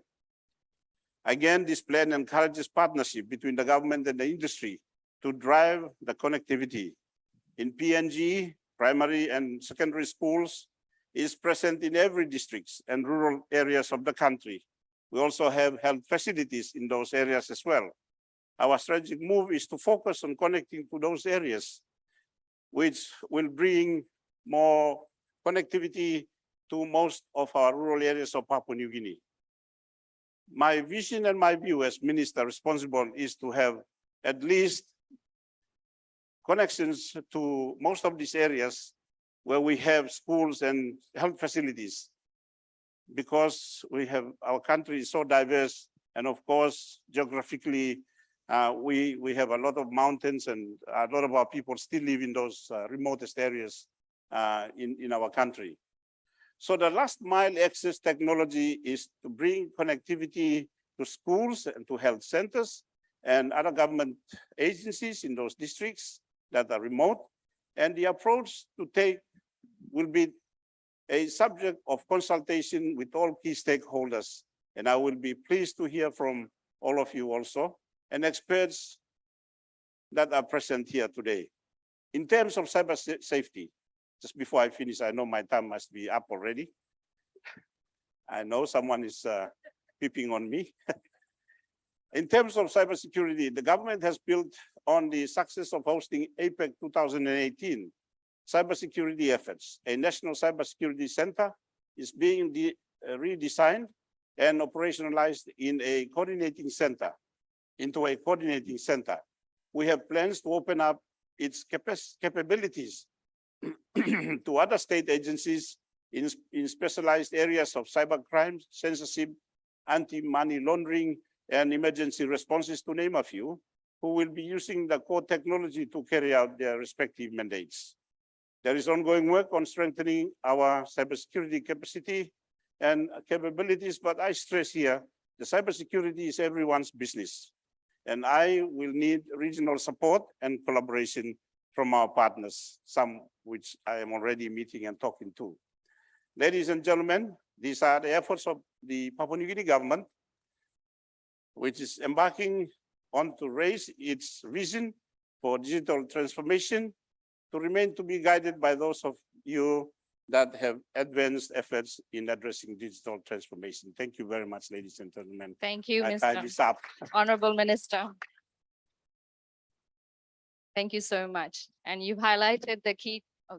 Again, this plan encourages partnership between the government and the industry to drive the connectivity. In PNG, primary and secondary schools is present in every district and rural areas of the country. We also have health facilities in those areas as well. Our strategic move is to focus on connecting to those areas, which will bring more connectivity to most of our rural areas of Papua New Guinea. My vision and my view as minister responsible is to have at least connections to most of these areas where we have schools and health facilities, because our country is so diverse, and of course, geographically, we have a lot of mountains, and a lot of our people still live in those remotest areas in our country. So the last mile access technology is to bring connectivity to schools and to health centers and other government agencies in those districts that are remote. And the approach to take will be a subject of consultation with all key stakeholders. And I will be pleased to hear from all of you also, and experts that are present here today. In terms of cyber safety, just before I finish, I know my time must be up already. I know someone is peeping on me. In terms of cybersecurity, the government has built on the success of hosting APEC 2018 cybersecurity efforts. A national cybersecurity center is being redesigned and operationalized into a coordinating center. We have plans to open up its capabilities to other state agencies in specialized areas of cybercrime, censorship, anti-money laundering, and emergency responses, to name a few, who will be using the core technology to carry out their respective mandates. There is ongoing work on strengthening our cybersecurity capacity and capabilities, but I stress here, the cybersecurity is everyone's business. And I will need regional support and collaboration from our partners, some which I am already meeting and talking to. Ladies and gentlemen, these are the efforts of the Papua New Guinea government, which is embarking on to raise its vision for digital transformation, to be guided by those of you that have advanced efforts in addressing digital transformation. Thank you very much, ladies and gentlemen. Thank you, I tie this up. Honorable Minister. Thank you so much. And you've highlighted the key. Oh.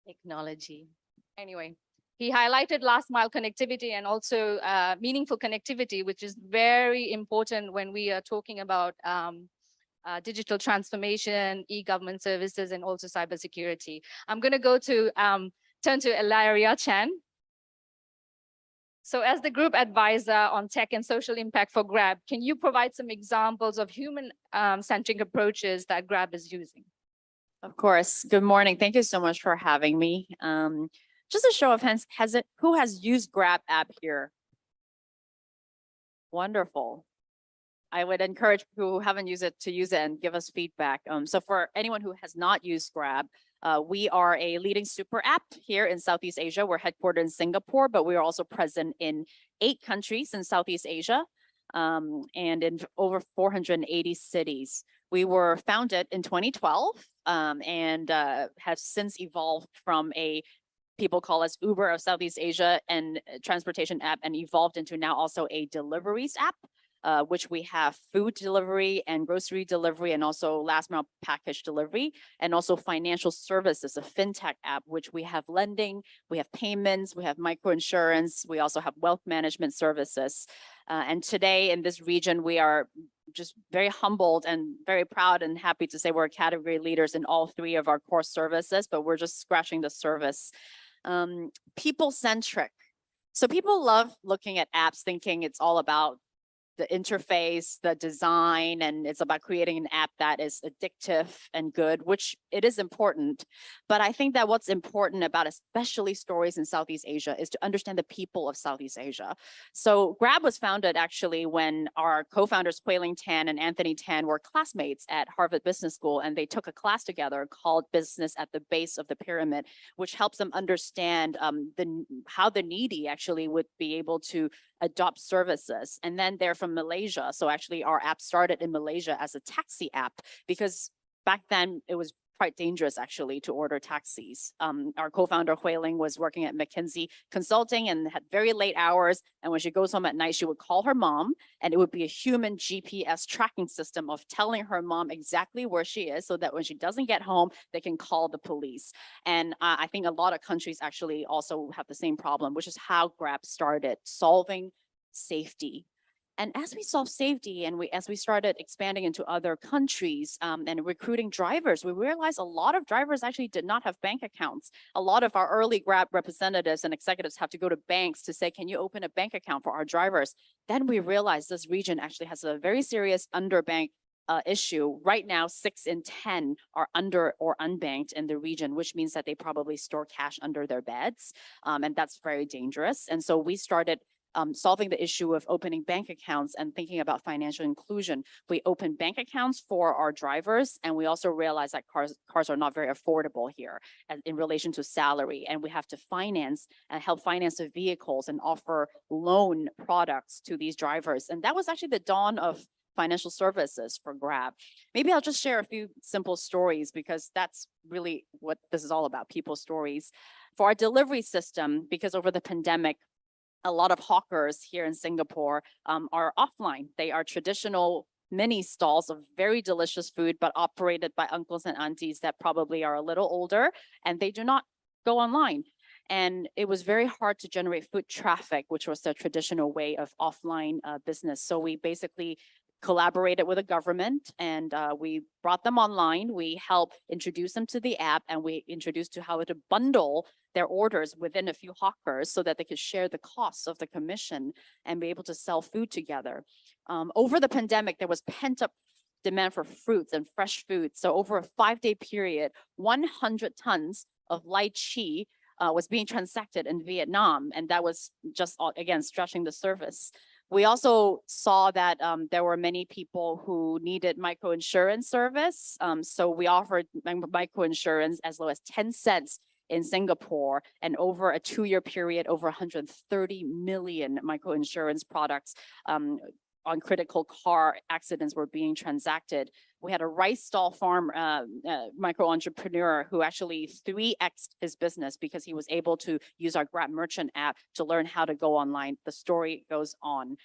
Technology. Anyway, he highlighted last mile connectivity and also meaningful connectivity, which is very important when we are talking about digital transformation, e-government services, and also cybersecurity. I'm going to go to turn to Ilaria Chen. So as the group advisor on tech and social impact for Grab, can you provide some examples of human-centric approaches that Grab is using? Of course. Good morning. Thank you so much for having me. Just a show of hands, who has used Grab app here? Wonderful. I would encourage people who haven't used it to use it and give us feedback. So for anyone who has not used Grab, we are a leading super app here in Southeast Asia. We're headquartered in Singapore, but we are also present in 8 countries in Southeast Asia and in over 480 cities. We were founded in 2012 and have since evolved from a people call us Uber of Southeast Asia and transportation app, and evolved into now also a deliveries app, which we have food delivery and grocery delivery, and also last mile package delivery, and also financial services, a fintech app, which we have lending, we have payments, we have microinsurance, we also have wealth management services. And today in this region, we are just very humbled and very proud and happy to say we're category leaders in all 3 of our core services, but we're just scratching the surface. People-centric. So people love looking at apps thinking it's all about the interface, the design, and it's about creating an app that is addictive and good, which it is important. But I think that what's important about especially stories in Southeast Asia is to understand the people of Southeast Asia. So Grab was founded actually when our co-founders Hui-Ling Tan and Anthony Tan were classmates at Harvard Business School, and they took a class together called Business at the Base of the Pyramid, which helps them understand how the needy actually would be able to adopt services. And then they're from Malaysia. So actually our app started in Malaysia as a taxi app because back then it was quite dangerous actually to order taxis. Our co-founder Hui-Ling was working at McKinsey Consulting and had very late hours. And when she goes home at night, she would call her mom, and it would be a human GPS tracking system of telling her mom exactly where she is so that when she doesn't get home, they can call the police. And I think a lot of countries actually also have the same problem, which is how Grab started solving safety. And as we solve safety and as we started expanding into other countries and recruiting drivers, we realized a lot of drivers actually did not have bank accounts. A lot of our early Grab representatives and executives have to go to banks to say, can you open a bank account for our drivers? Then we realized this region actually has a very serious underbanked issue. Right now, 6 in 10 are under or unbanked in the region, which means that they probably store cash under their beds. And that's very dangerous. And so we started solving the issue of opening bank accounts and thinking about financial inclusion. We opened bank accounts for our drivers, and we also realized that cars are not very affordable here in relation to salary, and we have to finance and help finance the vehicles and offer loan products to these drivers. And that was actually the dawn of financial services for Grab. Maybe I'll just share a few simple stories because that's really what this is all about, people stories. For our delivery system, because over the pandemic, a lot of hawkers here in Singapore are offline. They are traditional mini stalls of very delicious food, but operated by uncles and aunties that probably are a little older, and they do not go online. And it was very hard to generate foot traffic, which was the traditional way of offline business. So we basically collaborated with the government and we brought them online. We helped introduce them to the app, and we introduced to how to bundle their orders within a few hawkers so that they could share the costs of the commission and be able to sell food together. Over the pandemic, there was pent-up demand for fruits and fresh food. So over a 5-day period, 100 tons of lychee was being transacted in Vietnam. And that was just, again, stretching the surface. We also saw that there were many people who needed microinsurance service. So we offered microinsurance as low as 10 cents in Singapore, and over a 2-year period, over 130 million microinsurance products on critical car accidents were being transacted. We had a rice stall farm micro entrepreneur who actually 3x'd his business because he was able to use our Grab Merchant app to learn how to go online. The story goes on.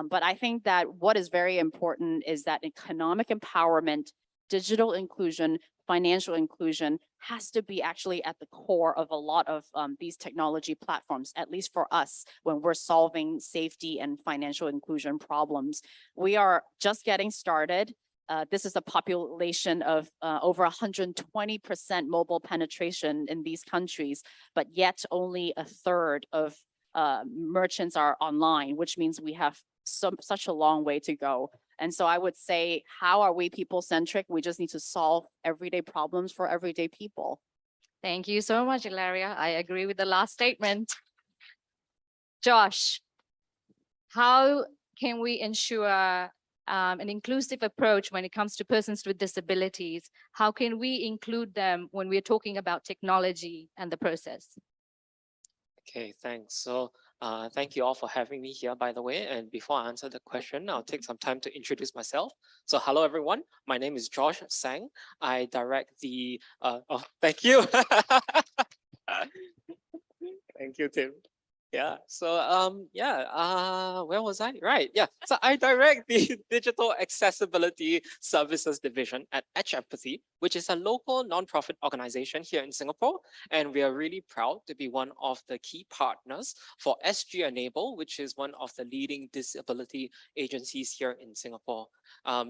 But I think that what is very important is that economic empowerment, digital inclusion, financial inclusion has to be actually at the core of a lot of these technology platforms, at least for us, when we're solving safety and financial inclusion problems. We are just getting started. this is a population of over 120% mobile penetration in these countries, but yet only a third of merchants are online, which means we have such a long way to go. And so I would say, how are we people-centric? We just need to solve everyday problems for everyday people. Thank you so much, Ilaria. I agree with the last statement. Josh, how can we ensure an inclusive approach when it comes to persons with disabilities? How can we include them when we're talking about technology and the process? Okay, thanks. So thank you all for having me here, by the way. And before I answer the question, I'll take some time to introduce myself. So hello, everyone. My name is Josh Sang. I direct the, oh, thank you. Thank you, Tim. Yeah, so where was I? Right, yeah. So I direct the Digital Accessibility Services Division at APrIGF, which is a local nonprofit organization here in Singapore. And we are really proud to be one of the key partners for SG Enable, which is one of the leading disability agencies here in Singapore.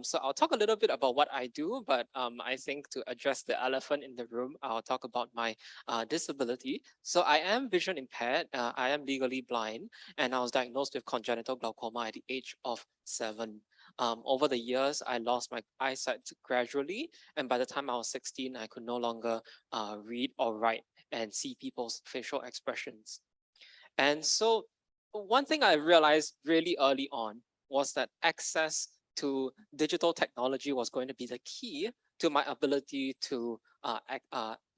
So I'll talk a little bit about what I do, but I think to address the elephant in the room, I'll talk about my disability. So I am vision impaired. I am legally blind, and I was diagnosed with congenital glaucoma at the age of 7. Over the years, I lost my eyesight gradually, and by the time I was 16, I could no longer read or write and see people's facial expressions. And so one thing I realized really early on was that access to digital technology was going to be the key to my ability to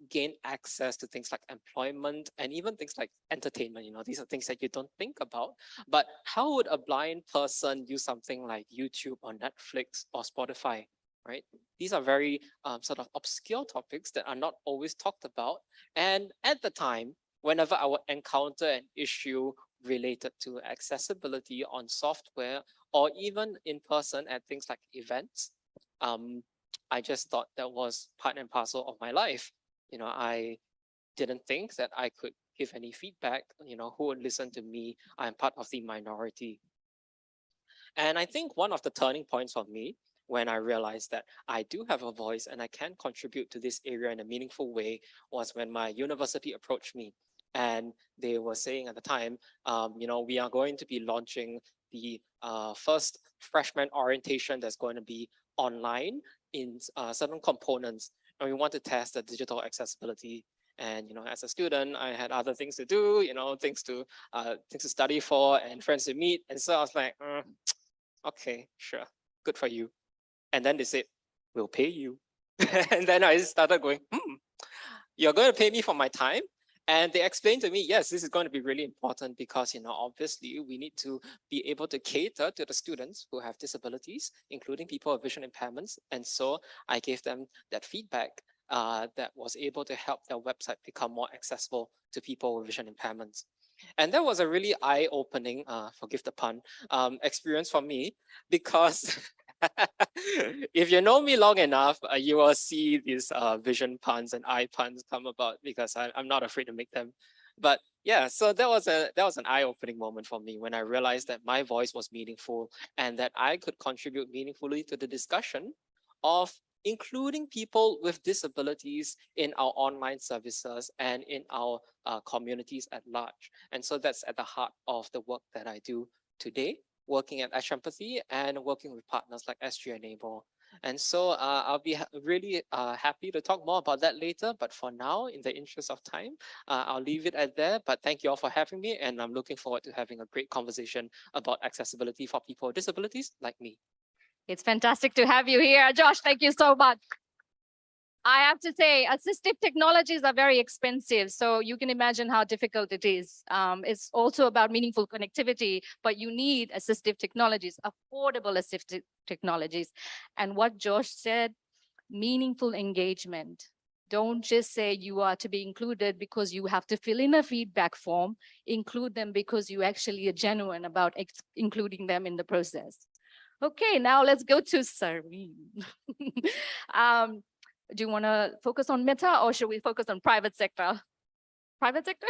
gain access to things like employment and even things like entertainment. You know, these are things that you don't think about. But how would a blind person use something like YouTube or Netflix or Spotify, right? These are very sort of obscure topics that are not always talked about. And at the time, whenever I would encounter an issue related to accessibility on software or even in person at things like events, I just thought that was part and parcel of my life. You know, I didn't think that I could give any feedback. You know, who would listen to me? I'm part of the minority. And I think one of the turning points for me when I realized that I do have a voice and I can contribute to this area in a meaningful way was when my university approached me. And they were saying at the time, you know, we are going to be launching the first freshman orientation that's going to be online in certain components, and we want to test the digital accessibility. And you know, as a student, I had other things to do, you know, things to study for and friends to meet. And so I was like, okay, sure, good for you. And then they said, we'll pay you. And then I started going, you're going to pay me for my time? And they explained to me, yes, this is going to be really important because, you know, obviously we need to be able to cater to the students who have disabilities, including people with vision impairments. And so I gave them that feedback that was able to help their website become more accessible to people with vision impairments. And that was a really eye-opening, forgive the pun, experience for me because if you know me long enough, you will see these vision puns and eye puns come about because I'm not afraid to make them. But yeah, so that was an eye-opening moment for me when I realized that my voice was meaningful and that I could contribute meaningfully to the discussion of including people with disabilities in our online services and in our communities at large. And so that's at the heart of the work that I do today, working at APrIGF and working with partners like SG Enable. And so I'll be really happy to talk more about that later. But for now, in the interest of time, I'll leave it at there. But thank you all for having me. And I'm looking forward to having a great conversation about accessibility for people with disabilities like me. It's fantastic to have you here. Josh, thank you so much. I have to say, assistive technologies are very expensive. So you can imagine how difficult it is. It's also about meaningful connectivity, but you need assistive technologies, affordable assistive technologies. And what Josh said, meaningful engagement. Don't just say you are to be included because you have to fill in a feedback form. Include them because you actually are genuine about including them in the process. Okay, now let's go to Sarim. Do you want to focus on Meta or should we focus on private sector? Private sector?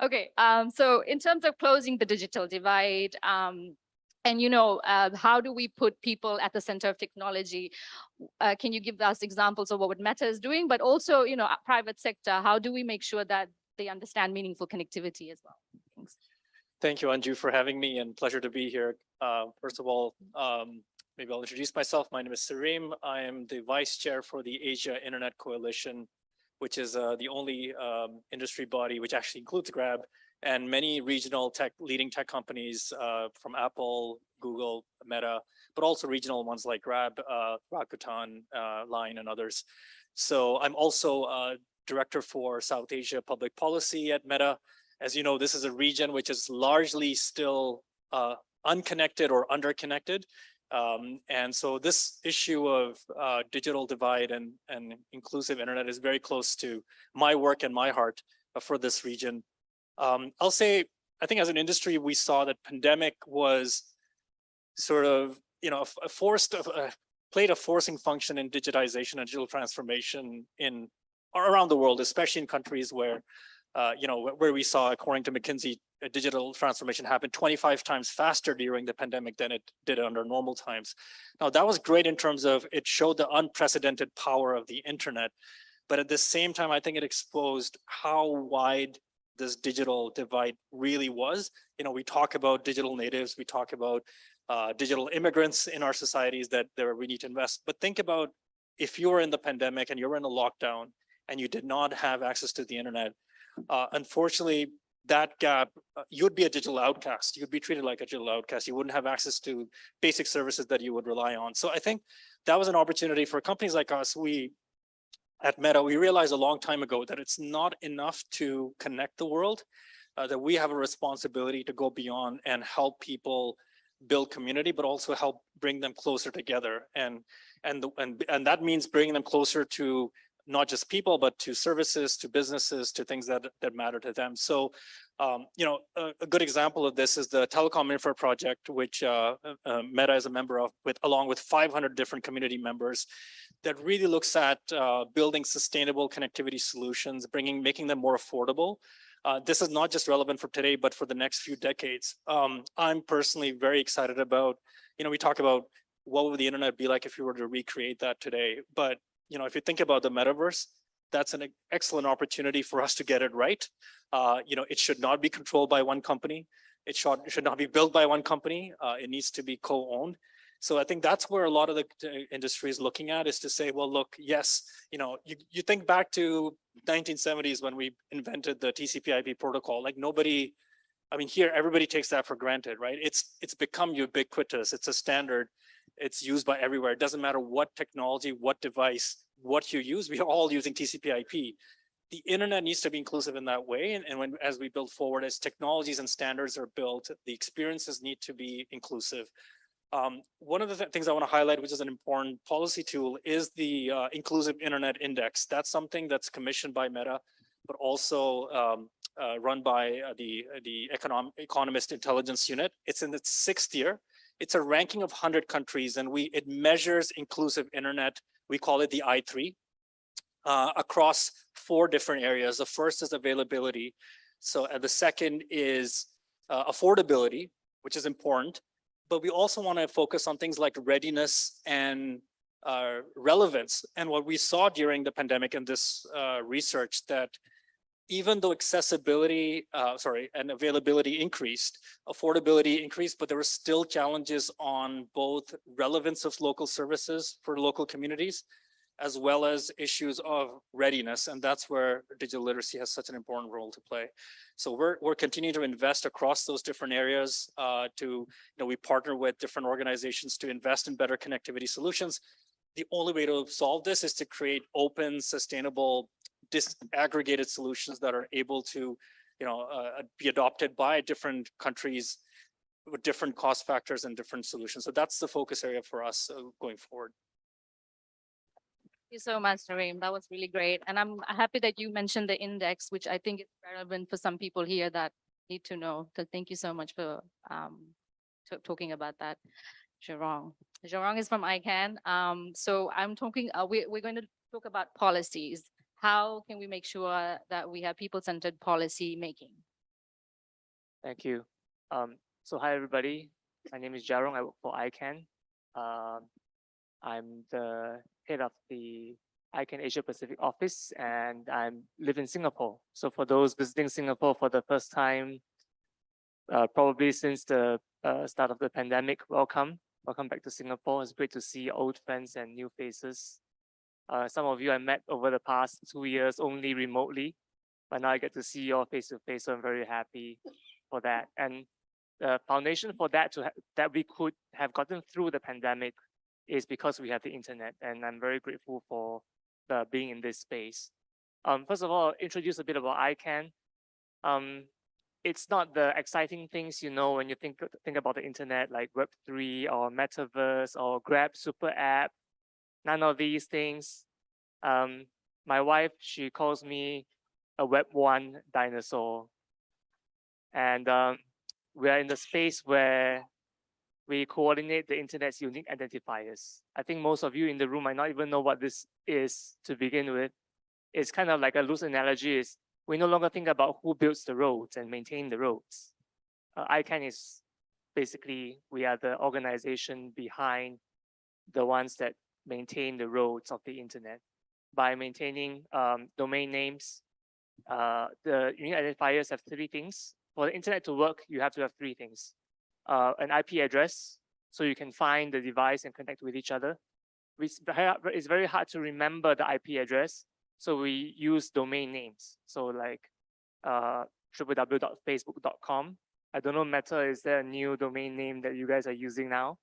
Okay, so in terms of closing the digital divide, And, how do we put people at the center of technology? Can you give us examples of what Meta is doing, but also, private sector, how do we make sure that they understand meaningful connectivity as well? Thanks. Thank you, Anju, for having me, and pleasure to be here. First of all, maybe I'll introduce myself. My name is Sarim. I am the vice chair for the Asia Internet Coalition, which is the only industry body which actually includes Grab and many regional leading tech companies from Apple, Google, Meta, but also regional ones like Grab, Rakuten, Line, and others. So I'm also director for South Asia Public Policy at Meta. As you know, this is a region which is largely still unconnected or underconnected. And so this issue of digital divide and inclusive internet is very close to my work and my heart for this region. I'll say, I think as an industry, we saw that pandemic was sort of, played a forcing function in digitization and digital transformation around the world, especially in countries where, where we saw, according to McKinsey, a digital transformation happened 25 times faster during the pandemic than it did under normal times. Now, that was great in terms of it showed the unprecedented power of the internet, but at the same time, I think it exposed how wide this digital divide really was. We talk about digital natives, we talk about digital immigrants in our societies that we need to invest. But think about if you were in the pandemic and you were in a lockdown and you did not have access to the internet, unfortunately, that gap, you'd be a digital outcast. You'd be treated like a digital outcast. You wouldn't have access to basic services that you would rely on. So I think that was an opportunity for companies like us. At Meta, we realized a long time ago that it's not enough to connect the world, that we have a responsibility to go beyond and help people build community, but also help bring them closer together. And that means bringing them closer to not just people, but to services, to businesses, to things that matter to them. So, a good example of this is the Telecom Infra Project, which Meta is a member of, along with 500 different community members, that really looks at building sustainable connectivity solutions, making them more affordable. This is not just relevant for today, but for the next few decades. I'm personally very excited about, we talk about what would the internet be like if you were to recreate that today, but if you think about the metaverse, that's an excellent opportunity for us to get it right. It should not be controlled by one company. It should not be built by one company. It needs to be co-owned. So I think that's where a lot of the industry is looking at, is to say, well, look, yes, you think back to 1970s when we invented the TCP/IP protocol. Like here everybody takes that for granted, right? It's become ubiquitous. It's a standard. It's used by everywhere. It doesn't matter what technology, what device, what you use. We are all using TCP/IP. The internet needs to be inclusive in that way. And as we build forward, as technologies and standards are built, the experiences need to be inclusive. One of the things I want to highlight, which is an important policy tool, is the Inclusive Internet Index. That's something that's commissioned by Meta, but also run by the Economist Intelligence Unit. It's in its 6th year. It's a ranking of 100 countries, and it measures inclusive internet. We call it the I3 across 4 different areas. The first is availability. So the second is affordability, which is important. But we also want to focus on things like readiness and relevance. And what we saw during the pandemic in this research, that even though accessibility, and availability increased, affordability increased, but there were still challenges on both relevance of local services for local communities, as well as issues of readiness. And that's where digital literacy has such an important role to play. So we're continuing to invest across those different areas we partner with different organizations to invest in better connectivity solutions. The only way to solve this is to create open, sustainable, disaggregated solutions that are able to, be adopted by different countries with different cost factors and different solutions. So that's the focus area for us going forward. Thank you so much, Sarim. That was really great. And I'm happy that you mentioned the index, which I think is relevant for some people here that need to know. So thank you so much for talking about that. Jerong is from ICANN. So I'm talking, we're going to talk about policies. How can we make sure that we have people-centered policy making? Thank you. So hi, everybody. My name is Jarong. I work for ICANN. I'm the head of the ICANN Asia Pacific office, and I live in Singapore. So for those visiting Singapore for the first time, probably since the start of the pandemic, welcome. Welcome back to Singapore. It's great to see old friends and new faces. Some of you I met over the past 2 years only remotely, but now I get to see you all face to face, so I'm very happy for that. And the foundation for that that we could have gotten through the pandemic is because we have the internet, and I'm very grateful for being in this space. First of all, introduce a bit about ICANN. It's not the exciting things, you know, when you think about the internet, like Web3 or Metaverse or Grab Super App. None of these things. My wife, she calls me a Web1 dinosaur. And we are in the space where we coordinate the internet's unique identifiers. I think most of you in the room might not even know what this is to begin with. It's kind of like a loose analogy is we no longer think about who builds the roads and maintain the roads. ICANN is basically, we are the organization behind the ones that maintain the roads of the internet. By maintaining domain names, the unique identifiers have 3 things. For the internet to work, you have to have 3 things. An IP address, so you can find the device and connect with each other. It's very hard to remember the IP address, so we use domain names. So like www.facebook.com. I don't know, Meta, is there a new domain name that you guys are using now?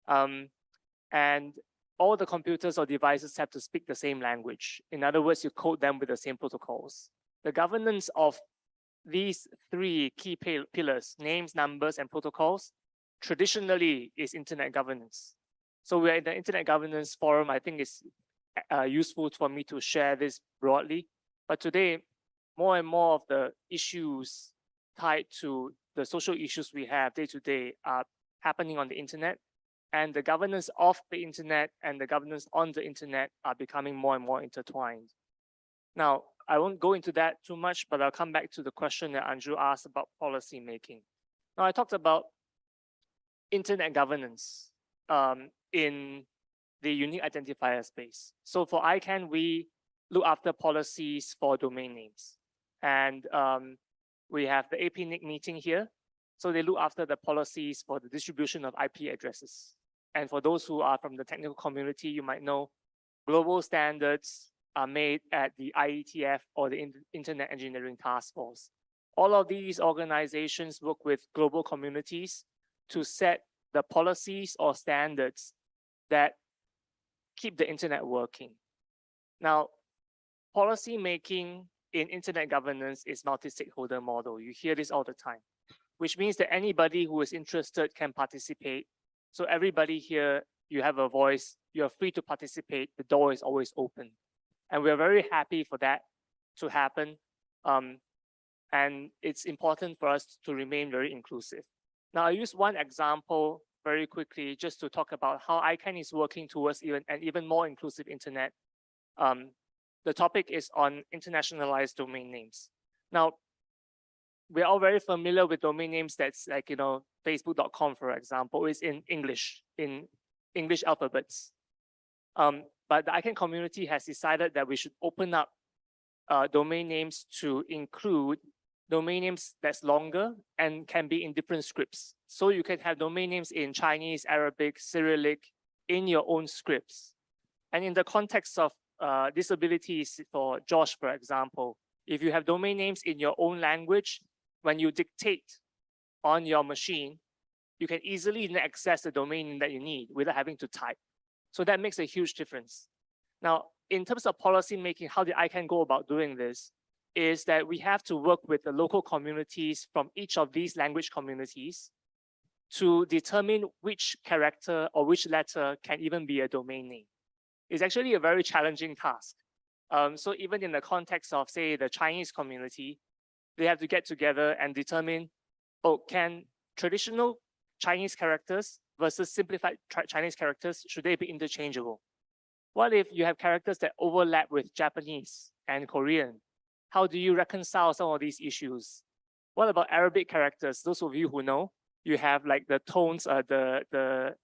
And all the computers or devices have to speak the same language. In other words, you code them with the same protocols. The governance of these 3 key pillars, names, numbers, and protocols, traditionally is internet governance. So we're in the Internet Governance Forum. I think it's useful for me to share this broadly. But today, more and more of the issues tied to the social issues we have day to day are happening on the internet. And the governance of the internet and the governance on the internet are becoming more and more intertwined. Now, I won't go into that too much, but I'll come back to the question that Anju asked about policy making. Now, I talked about internet governance in the unique identifier space. So for ICANN, we look after policies for domain names. And we have the APNIC meeting here. So they look after the policies for the distribution of IP addresses. And for those who are from the technical community, you might know global standards are made at the IETF or the Internet Engineering Task Force. All of these organizations work with global communities to set the policies or standards that keep the internet working. Now, policy making in internet governance is multi-stakeholder model. You hear this all the time, which means that anybody who is interested can participate. So everybody here, you have a voice, you're free to participate, the door is always open. And we're very happy for that to happen. And it's important for us to remain very inclusive. Now, I use one example very quickly just to talk about how ICANN is working towards an even more inclusive internet. The topic is on internationalized domain names. Now, we're all very familiar with domain names that's like, you know, facebook.com, for example, is in English alphabets. But the ICANN community has decided that we should open up domain names to include domain names that's longer and can be in different scripts. So you can have domain names in Chinese, Arabic, Cyrillic in your own scripts. And in the context of disabilities for Josh, for example, if you have domain names in your own language, when you dictate on your machine, you can easily access the domain name that you need without having to type. So that makes a huge difference. Now, in terms of policy making, how the ICANN go about doing this is that we have to work with the local communities from each of these language communities to determine which character or which letter can even be a domain name. It's actually a very challenging task. So even in the context of, say, the Chinese community, they have to get together and determine, oh, can traditional Chinese characters versus simplified Chinese characters, should they be interchangeable? What if you have characters that overlap with Japanese and Korean? How do you reconcile some of these issues? What about Arabic characters? Those of you who know, You have like the tones, the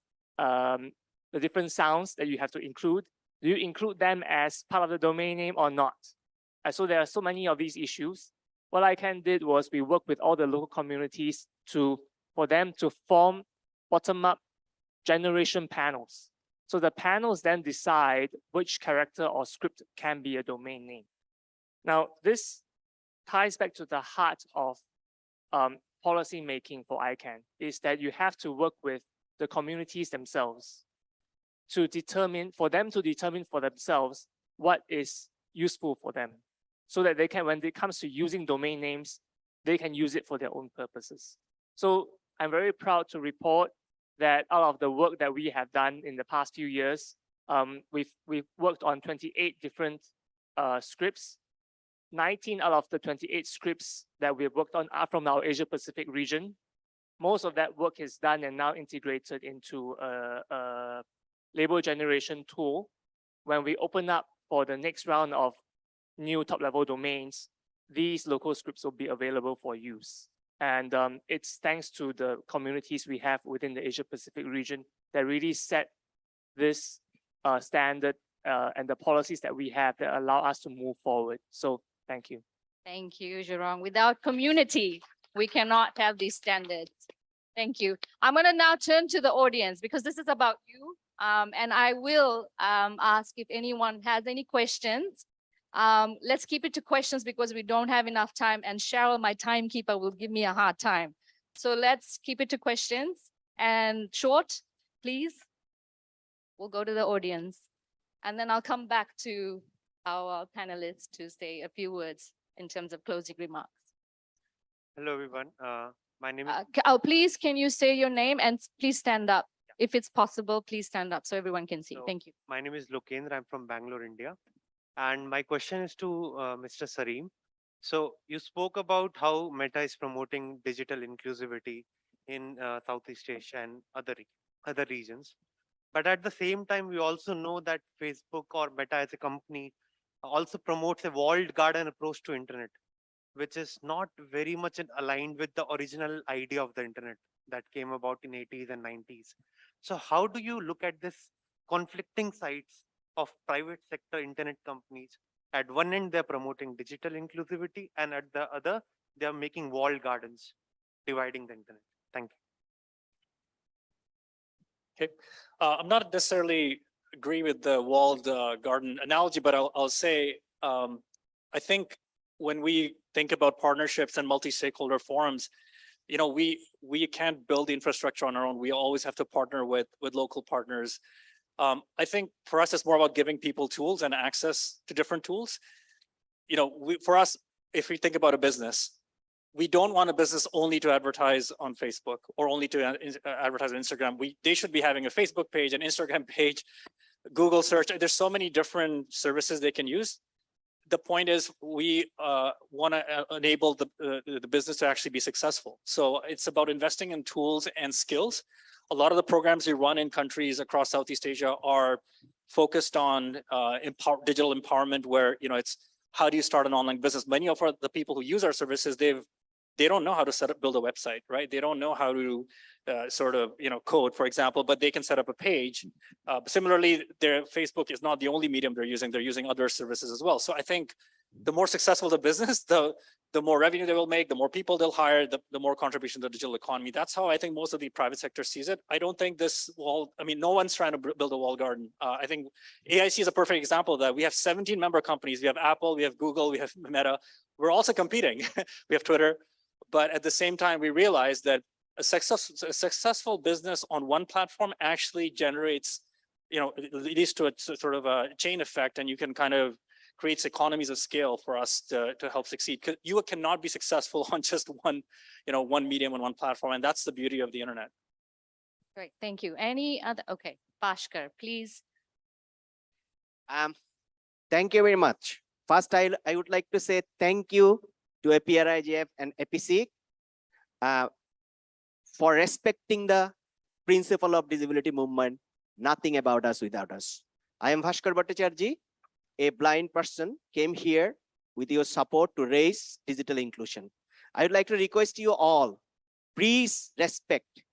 different sounds that you have to include. Do you include them as part of the domain name or not? So there are so many of these issues. What ICANN did was we worked with all the local communities for them to form bottom-up generation panels. So the panels then decide which character or script can be a domain name. Now, this ties back to the heart of policy making for ICANN, is that you have to work with the communities themselves to determine for themselves what is useful for them, so that they can, when it comes to using domain names, they can use it for their own purposes. So I'm very proud to report that out of the work that we have done in the past few years, we've worked on 28 different scripts. 19 out of the 28 scripts that we've worked on are from our Asia Pacific region. Most of that work is done and now integrated into a label generation tool. When we open up for the next round of new top-level domains, these local scripts will be available for use. And it's thanks to the communities we have within the Asia Pacific region that really set this standard and the policies that we have that allow us to move forward. So thank you. Thank you, Jerome. Without community, we cannot have these standards. Thank you. I'm going to now turn to the audience because this is about you. And I will ask if anyone has any questions. Let's keep it to questions because we don't have enough time, and Cheryl, my timekeeper, will give me a hard time. So let's keep it to questions and short, please. We'll go to the audience and then I'll come back to our panelists to say a few words in terms of closing remarks. Hello, everyone. My name is... Please, can you say your name and please stand up? If it's possible, please stand up so everyone can see. Thank you. My name is Lokendra. I'm from Bangalore, India. And my question is to Mr. Sarim. So you spoke about how Meta is promoting digital inclusivity in Southeast Asia and other regions. But at the same time, we also know that Facebook or Meta as a company also promotes a walled garden approach to internet, which is not very much aligned with the original idea of the internet that came about in 80s and 90s. So how do you look at this conflicting sides of private sector internet companies? At one end, they're promoting digital inclusivity, and at the other, they're making walled gardens, dividing the internet. Thank you. Okay, I'm not necessarily agree with the walled garden analogy, but I'll say, I think when we think about partnerships and multi-stakeholder forums, you know, we can't build the infrastructure on our own. We always have to partner with local partners. I think for us, it's more about giving people tools and access to different tools. You know, for us, if we think about a business, we don't want a business only to advertise on Facebook or only to advertise on Instagram. They should be having a Facebook page, an Instagram page, Google search. There's so many different services they can use. The point is we want to enable the business to actually be successful. So it's about investing in tools and skills. A lot of the programs we run in countries across Southeast Asia are focused on digital empowerment, where, you know, it's how do you start an online business? Many of the people who use our services, they don't know how to build a website, right? They don't know how to sort of, you know, code, for example, but they can set up a page. Similarly, their Facebook is not the only medium they're using other services as well. So I think the more successful the business, the more revenue they will make, the more people they'll hire, the more contribution to the digital economy. That's how I think most of the private sector sees it. I don't think this wall, I mean, no one's trying to build a walled garden. I think AIC is a perfect example of that. We have 17 member companies. We have Apple, we have Google, we have Meta. We're also competing. We have Twitter. But at the same time, we realize that a successful business on one platform actually generates, you know, it leads to a sort of a chain effect, and you can kind of creates economies of scale for us to help succeed. Because you cannot be successful on just one, you know, one medium and one platform, and that's the beauty of the internet. Great, thank you. Any other? Okay, Bhaskar, please. Thank you very much. First, I would like to say thank you to APrIGF and APSIC for respecting the principle of disability movement, nothing about us without us. I am Bhaskar Puthucheary, a blind person, came here with your support to raise digital inclusion. I would like to request you all Please respect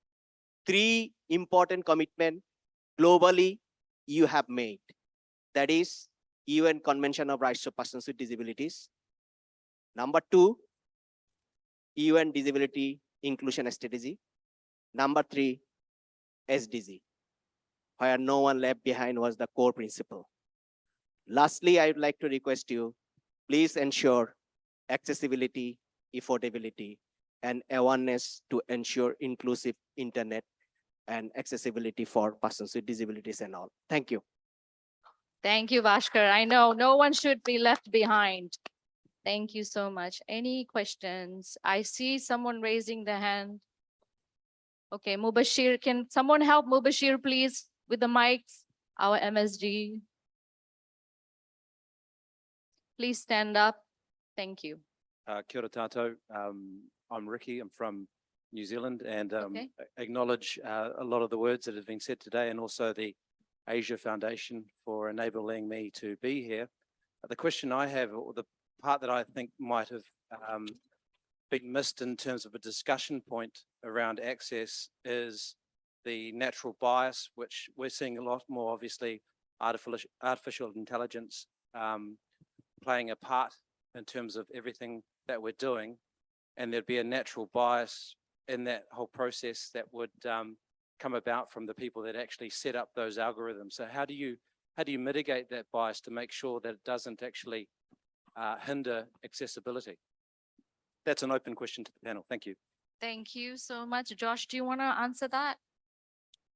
3 important commitments globally you have made. That is UN Convention of Rights of Persons with Disabilities. Number 2, UN Disability Inclusion Strategy. Number 3, SDG, where no one left behind was the core principle. Lastly, I would like to request you, please ensure accessibility, affordability, and awareness to ensure inclusive internet and accessibility for persons with disabilities and all. Thank you. Thank you, Bhaskar. I know no one should be left behind. Thank you so much. Any questions? I see someone raising the hand. Okay, Mubashir, can someone help Mubashir, please, with the mics? Our MSG. Please stand up. Thank you. Kia ora tātou. I'm Ricky. I'm from New Zealand, and Okay. acknowledge a lot of the words that have been said today, and also the Asia Foundation for enabling me to be here. The question I have, or the part that I think might have been missed in terms of a discussion point around access, is the natural bias, which we're seeing a lot more, obviously, artificial intelligence playing a part in terms of everything that we're doing, and there'd be a natural bias in that whole process that would come about from the people that actually set up those algorithms. So how do you mitigate that bias to make sure that it doesn't actually hinder accessibility? That's an open question to the panel. Thank you. Thank you so much. Josh, do you want to answer that?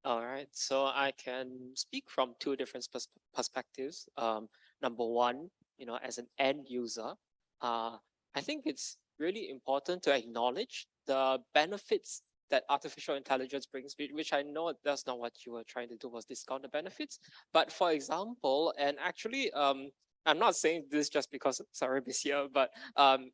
All right, so I can speak from 2 different perspectives. Number one, as an end user, I think it's really important to acknowledge the benefits that artificial intelligence brings, which I know that's not what you were trying to do, was discount the benefits. But for example, and actually, I'm not saying this just because Sarim is here, but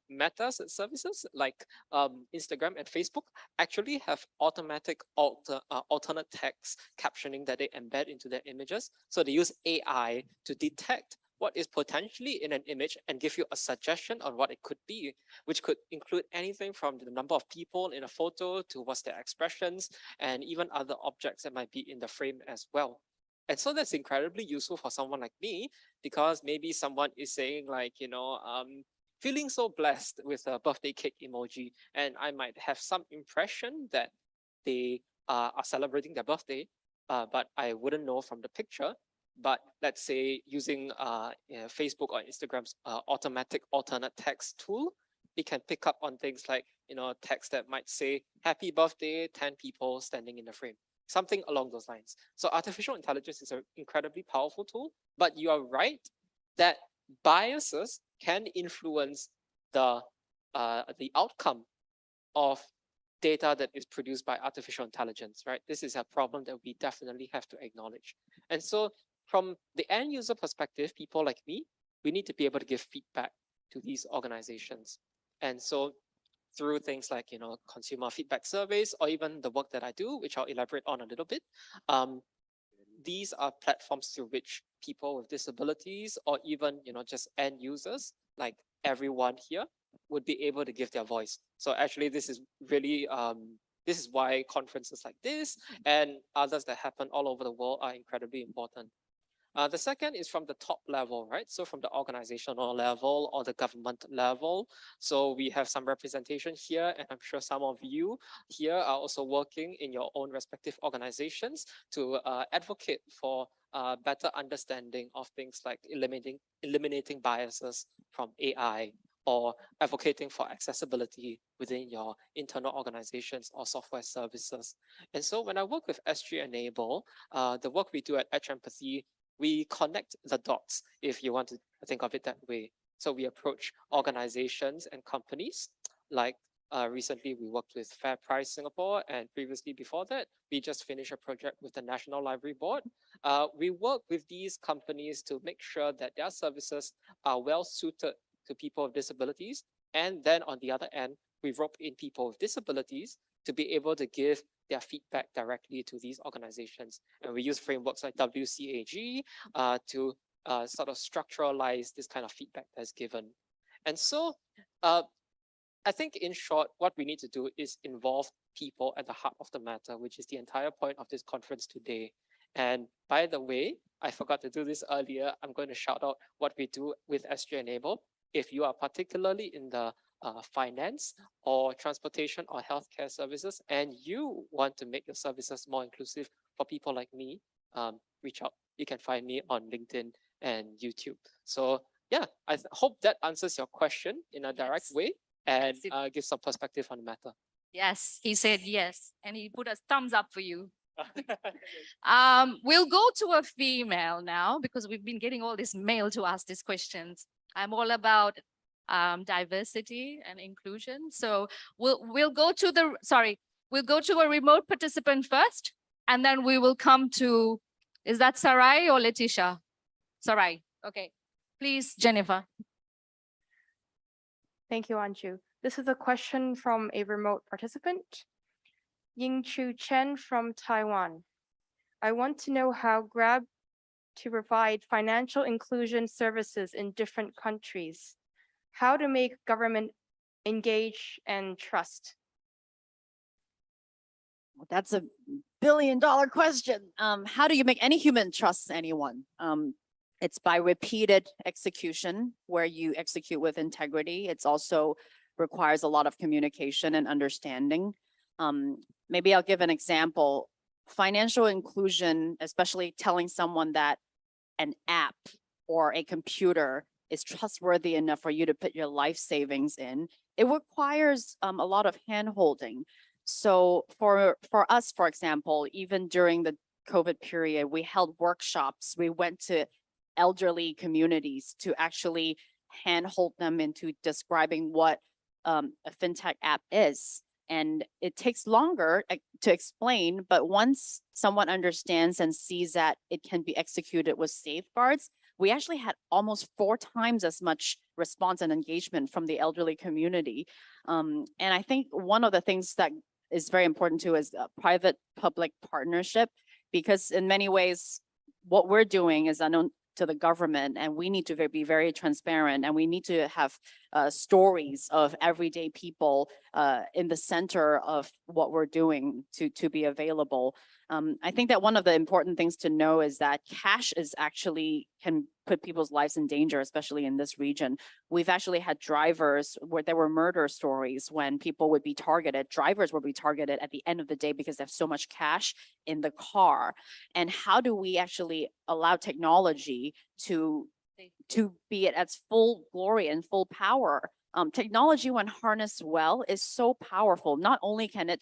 Meta's services like Instagram and Facebook actually have automatic alternate text captioning that they embed into their images. So they use AI to detect what is potentially in an image and give you a suggestion on what it could be, which could include anything from the number of people in a photo to what's their expressions, and even other objects that might be in the frame as well. And so that's incredibly useful for someone like me, because maybe someone is saying like, feeling so blessed with a birthday cake emoji, and I might have some impression that they are celebrating their birthday, but I wouldn't know from the picture. But let's say using Facebook or Instagram's automatic alternate text tool, it can pick up on things like, text that might say, happy birthday, 10 people standing in the frame, something along those lines. So artificial intelligence is an incredibly powerful tool, but you are right that biases can influence the outcome of data that is produced by artificial intelligence, right? This is a problem that we definitely have to acknowledge. And so from the end user perspective, people like me, we need to be able to give feedback to these organizations. And so through things like, consumer feedback surveys, or even the work that I do, which I'll elaborate on a little bit, these are platforms through which people with disabilities, or even, just end users, like everyone here, would be able to give their voice. So actually, this is really, this is why conferences like this and others that happen all over the world are incredibly important. The second is from the top level, right? So from the organizational level or the government level. So we have some representation here, and I'm sure some of you here are also working in your own respective organizations to advocate for better understanding of things like eliminating biases from AI, or advocating for accessibility within your internal organizations or software services. And so when I work with SG Enable, the work we do at APrIGF, we connect the dots, if you want to think of it that way. So we approach organizations and companies, like recently we worked with Fair Price Singapore, and previously before that, we just finished a project with the National Library Board. We work with these companies to make sure that their services are well suited to people with disabilities. And then on the other end, we rope in people with disabilities to be able to give their feedback directly to these organizations. And we use frameworks like WCAG to sort of structuralize this kind of feedback that's given. And so I think in short, what we need to do is involve people at the heart of the matter, which is the entire point of this conference today. And by the way, I forgot to do this earlier. I'm going to shout out what we do with SG Enable. If you are particularly in the finance or transportation or healthcare services, and you want to make your services more inclusive for people like me, reach out. You can find me on LinkedIn and YouTube. So yeah, I hope that answers your question in a direct way and gives some perspective on the matter. Yes, he said yes, and he put a thumbs up for you. We'll go to a female now because we've been getting all this male to ask these questions. I'm all about diversity and inclusion. So we'll go to a remote participant first, and then we will come to, is that Sarai or Letitia? Sarai, okay. Please, Jennifer. Thank you, Anju. This is a question from a remote participant. Ying-Chu Chen from Taiwan. I want to know how Grab to provide financial inclusion services in different countries. How to make government engage and trust? Well, that's a billion-dollar question. How do you make any human trust anyone? It's by repeated execution where you execute with integrity. It's also requires a lot of communication and understanding. Maybe I'll give an example. Financial inclusion, especially telling someone that an app or a computer is trustworthy enough for you to put your life savings in, it requires a lot of hand-holding. So for us, for example, even during the COVID period, we held workshops. We went to elderly communities to actually handhold them into describing what a fintech app is. And it takes longer to explain, but once someone understands and sees that it can be executed with safeguards, we actually had almost 4 times as much response and engagement from the elderly community. And I think one of the things that is very important too is a private-public partnership, because in many ways, what we're doing is unknown to the government, and we need to be very transparent, and we need to have stories of everyday people in the center of what we're doing to be available. I think that one of the important things to know is that cash is actually can put people's lives in danger, especially in this region. We've actually had drivers where there were murder stories when people would be targeted. Drivers will be targeted at the end of the day because they have so much cash in the car. And how do we actually allow technology to be at its full glory and full power? Technology, when harnessed well, is so powerful. Not only can it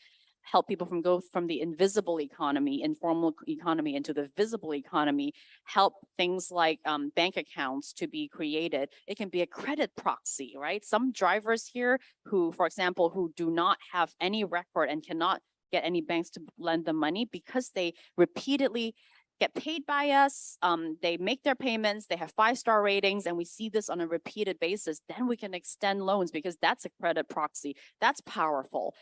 help people go from the invisible economy, informal economy, into the visible economy, help things like bank accounts to be created. It can be a credit proxy, right? Some drivers here who, for example, who do not have any record and cannot get any banks to lend them money because they repeatedly get paid by us, they make their payments, they have 5-star ratings, and we see this on a repeated basis, then we can extend loans because that's a credit proxy. That's powerful.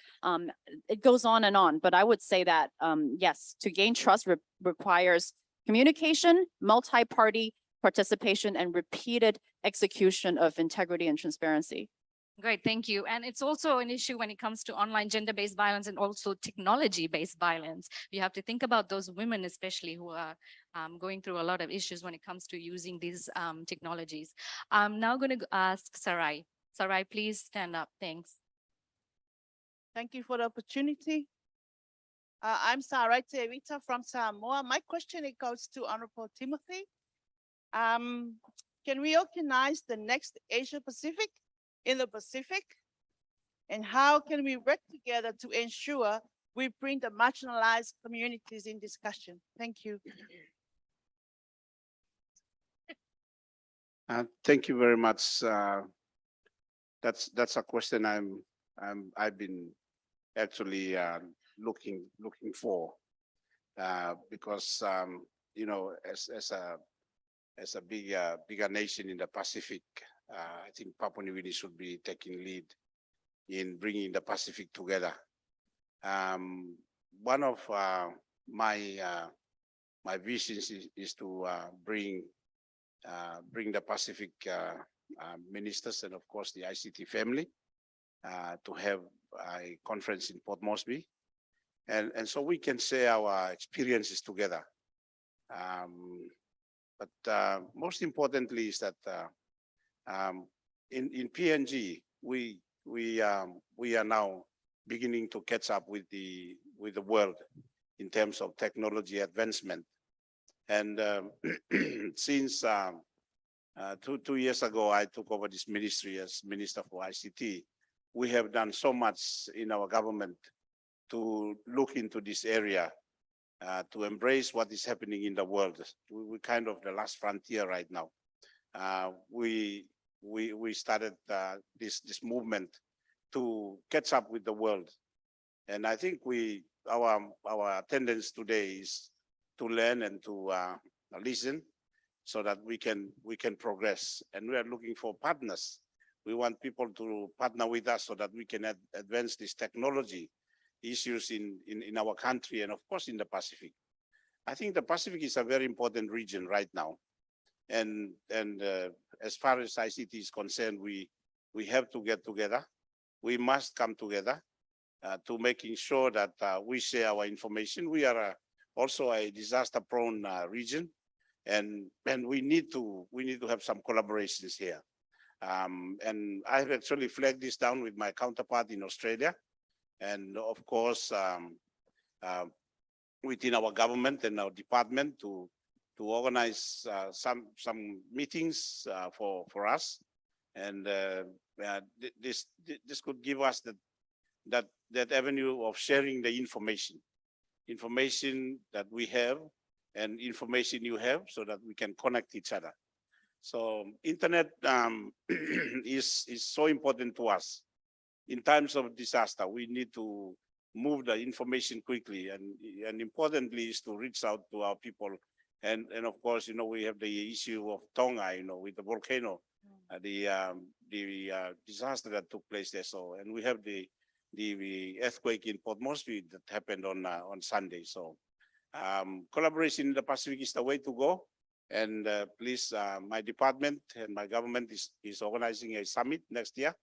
It goes on, but I would say that, yes, to gain trust requires communication, multi-party participation, and repeated execution of integrity and transparency. Great, thank you. And it's also an issue when it comes to online gender-based violence and also technology-based violence. You have to think about those women, especially who are going through a lot of issues when it comes to using these technologies. I'm now going to ask Sarai. Sarai, please stand up. Thanks. Thank you for the opportunity. I'm Sarai Tevita from Samoa. My question, it goes to Honorable Timothy. Can we organize the next Asia Pacific in the Pacific? And how can we work together to ensure we bring the marginalized communities in discussion? Thank you. Thank you very much. That's a question I've been actually looking for because you know, as a bigger nation in the Pacific, I think Papua New Guinea should be taking lead in bringing the Pacific together. One of my visions is to bring the Pacific ministers and of course the ICT family to have a conference in Port Moresby And so we can share our experiences together. But most importantly is that in PNG, we are now beginning to catch up with the world in terms of technology advancement. And since 2 years ago, I took over this ministry as Minister for ICT. We have done so much in our government to look into this area, to embrace what is happening in the world. We're kind of the last frontier right now. We started this movement to catch up with the world, and I think our attendance today is to learn and to listen, so that we can progress. And we are looking for partners. We want people to partner with us so that we can advance this technology issues in our country and of course in the Pacific. I think the Pacific is a very important region right now. And as far as ICT is concerned, we have to get together. We must come together to making sure that we share our information. We are also a disaster-prone region, and we need to have some collaborations here. And I have actually flagged this down with my counterpart in Australia, and of course within our government and our department to organize some meetings for us, and this could give us that avenue of sharing the information that we have and information you have, so that we can connect each other. So internet is so important to us. In times of disaster, we need to move the information quickly, and importantly is to reach out to our people. And of course, we have the issue of Tonga, with the volcano, the disaster that took place there. So, and we have the earthquake in Port Moresby that happened on Sunday. So collaboration in the Pacific is the way to go. And please, my department and my government is organizing a summit next year.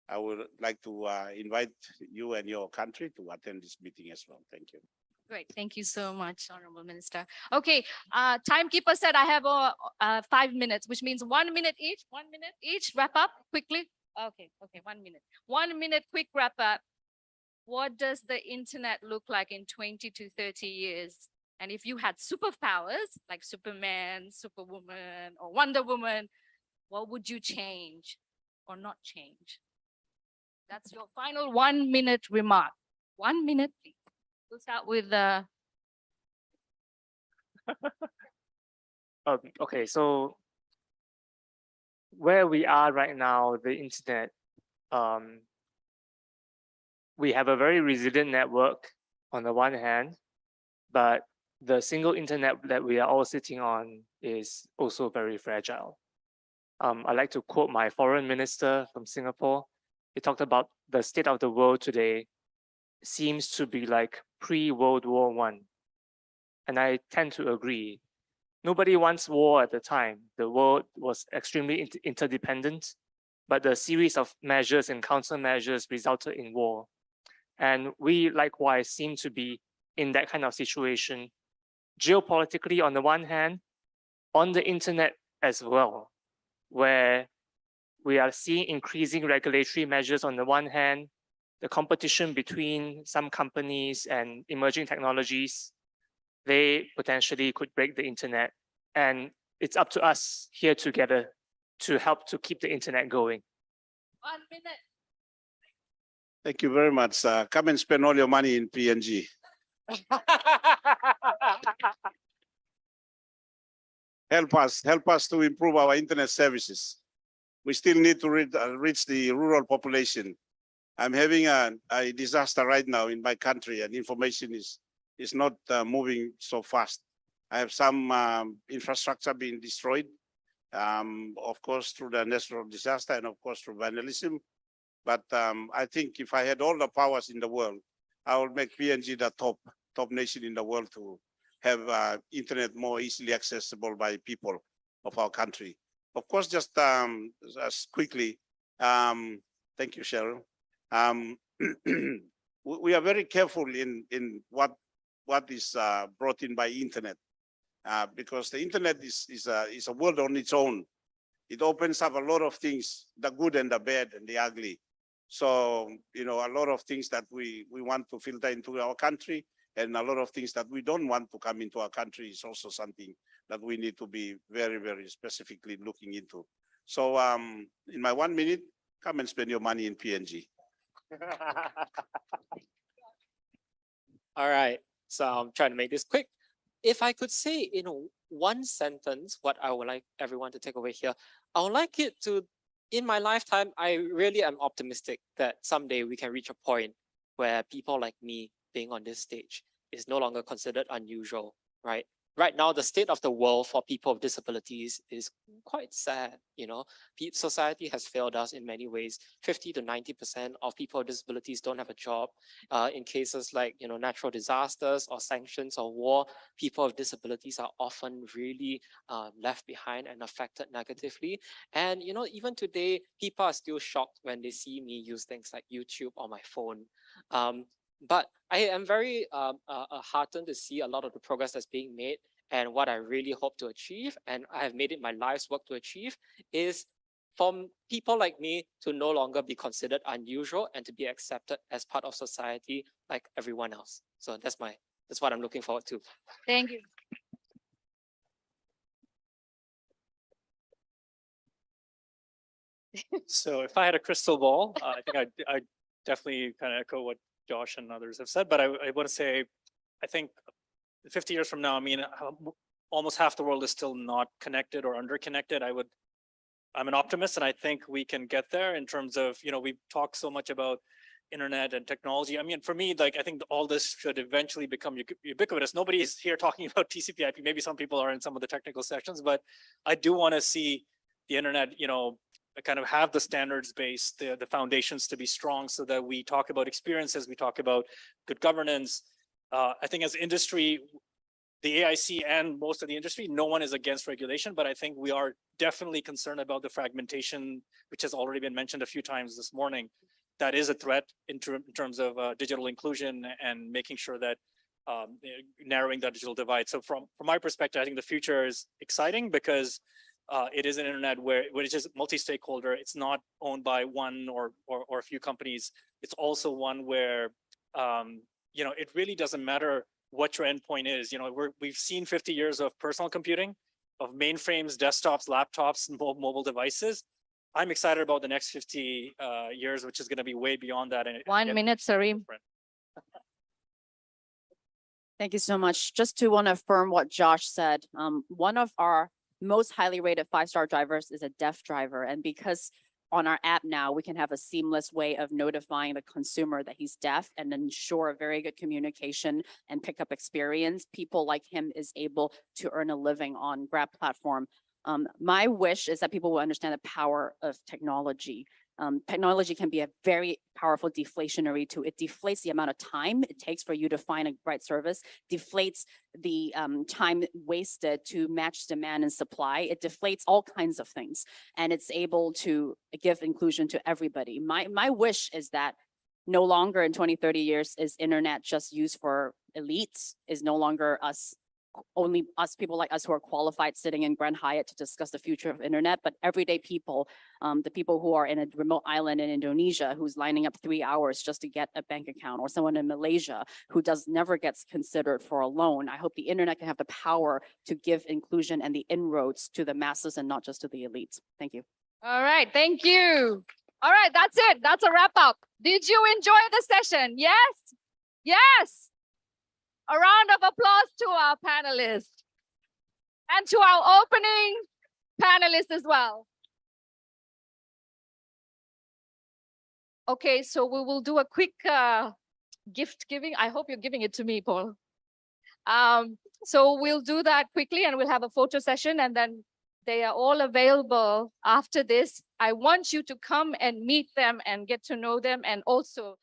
I would like to invite you and your country to attend this meeting as well. Thank you. Great. Thank you so much, Honorable Minister. Okay, timekeeper said I have 5 minutes, which means 1 minute each. 1 minute each. Wrap up quickly. Okay, 1 minute. 1 minute quick wrap up. What does the internet look like in 20 to 30 years? And if you had superpowers like Superman, Superwoman, or Wonder Woman, what would you change or not change? That's your final 1 minute remark. 1 minute, please. We'll start with Okay, so where we are right now, the internet, we have a very resilient network on the one hand, but the single internet that we are all sitting on is also very fragile. I'd like to quote my foreign minister from Singapore. He talked about the state of the world today seems to be like pre-World War I. And I tend to agree. Nobody wants war at the time. The world was extremely interdependent, but the series of measures and countermeasures resulted in war. And we likewise seem to be in that kind of situation, geopolitically on the one hand, on the internet as well, where we are seeing increasing regulatory measures on the one hand, the competition between some companies and emerging technologies, they potentially could break the internet. And it's up to us here together to help to keep the internet going. 1 minute. Thank you very much. Come and spend all your money in PNG. Help us to improve our internet services. We still need to reach the rural population. I'm having a disaster right now in my country, and information is not moving so fast. I have some infrastructure being destroyed, of course, through the natural disaster and of course through vandalism. But I think if I had all the powers in the world, I would make PNG the top nation in the world to have internet more easily accessible by people of our country. Of course, just quickly, thank you, Cheryl. we are very careful in what is brought in by internet, because the internet is a world on its own. It opens up a lot of things, the good and the bad and the ugly. So, a lot of things that we want to filter into our country, and a lot of things that we don't want to come into our country is also something that we need to be very, very specifically looking into. So in my 1 minute, come and spend your money in PNG. All right, so I'm trying to make this quick. If I could say in one sentence what I would like everyone to take away here, I would like it to, in my lifetime, I really am optimistic that someday we can reach a point where people like me being on this stage is no longer considered unusual, right? Right now, the state of the world for people with disabilities is quite sad. Society has failed us in many ways. 50 to 90% of people with disabilities don't have a job. In cases like natural disasters or sanctions or war, people with disabilities are often really left behind and affected negatively. And even today, people are still shocked when they see me use things like YouTube or my phone. But I am very heartened to see a lot of the progress that's being made. And what I really hope to achieve, and I have made it my life's work to achieve, is for people like me to no longer be considered unusual and to be accepted as part of society like everyone else. So that's what I'm looking forward to. Thank you. So if I had a crystal ball, I think I definitely kind of echo what Josh and others have said, but I want to say, I think 50 years from now, almost half the world is still not connected or underconnected. I'm an optimist, and I think we can get there in terms of, we've talked so much about internet and technology. For me, I think all this should eventually become ubiquitous. Nobody is here talking about TCP/IP. Maybe some people are in some of the technical sections, but I do want to see the internet, kind of have the standards base, the foundations to be strong, so that we talk about experiences, we talk about good governance. I think as industry, the AIC and most of the industry, no one is against regulation, but I think we are definitely concerned about the fragmentation, which has already been mentioned a few times this morning. That is a threat in terms of digital inclusion and making sure that narrowing that digital divide. So from my perspective, I think the future is exciting because it is an internet which is multi-stakeholder. It's not owned by one or a few companies. It's also one where it really doesn't matter what your endpoint is. We've seen 50 years of personal computing, of mainframes, desktops, laptops, and mobile devices. I'm excited about the next 50 years, which is going to be way beyond that. And 1 minute, Sarim. Thank you so much. Just to want to affirm what Josh said, one of our most highly rated 5-star drivers is a deaf driver. And because on our app now, we can have a seamless way of notifying the consumer that he's deaf and ensure a very good communication and pickup experience. People like him is able to earn a living on Grab platform. My wish is that people will understand the power of technology. Technology can be a very powerful deflationary tool. It deflates the amount of time it takes for you to find a right service, deflates the time wasted to match demand and supply. It deflates all kinds of things, and it's able to give inclusion to everybody. My wish is that no longer in 20, 30 years is internet just used for elites, is no longer only us, people like us who are qualified sitting in Grand Hyatt to discuss the future of internet, but everyday people, the people who are in a remote island in Indonesia who's lining up 3 hours just to get a bank account, or someone in Malaysia who never gets considered for a loan. I hope the internet can have the power to give inclusion and the inroads to the masses and not just to the elites. Thank you. All right, thank you. All right, that's it. That's a wrap up. Did you enjoy the session? Yes? Yes. A round of applause to our panelists and to our opening panelists as well. Okay, so we will do a quick gift giving. I hope you're giving it to me, Paul. So we'll do that quickly and we'll have a photo session, and then they are all available after this. I want you to come and meet them and get to know them, and also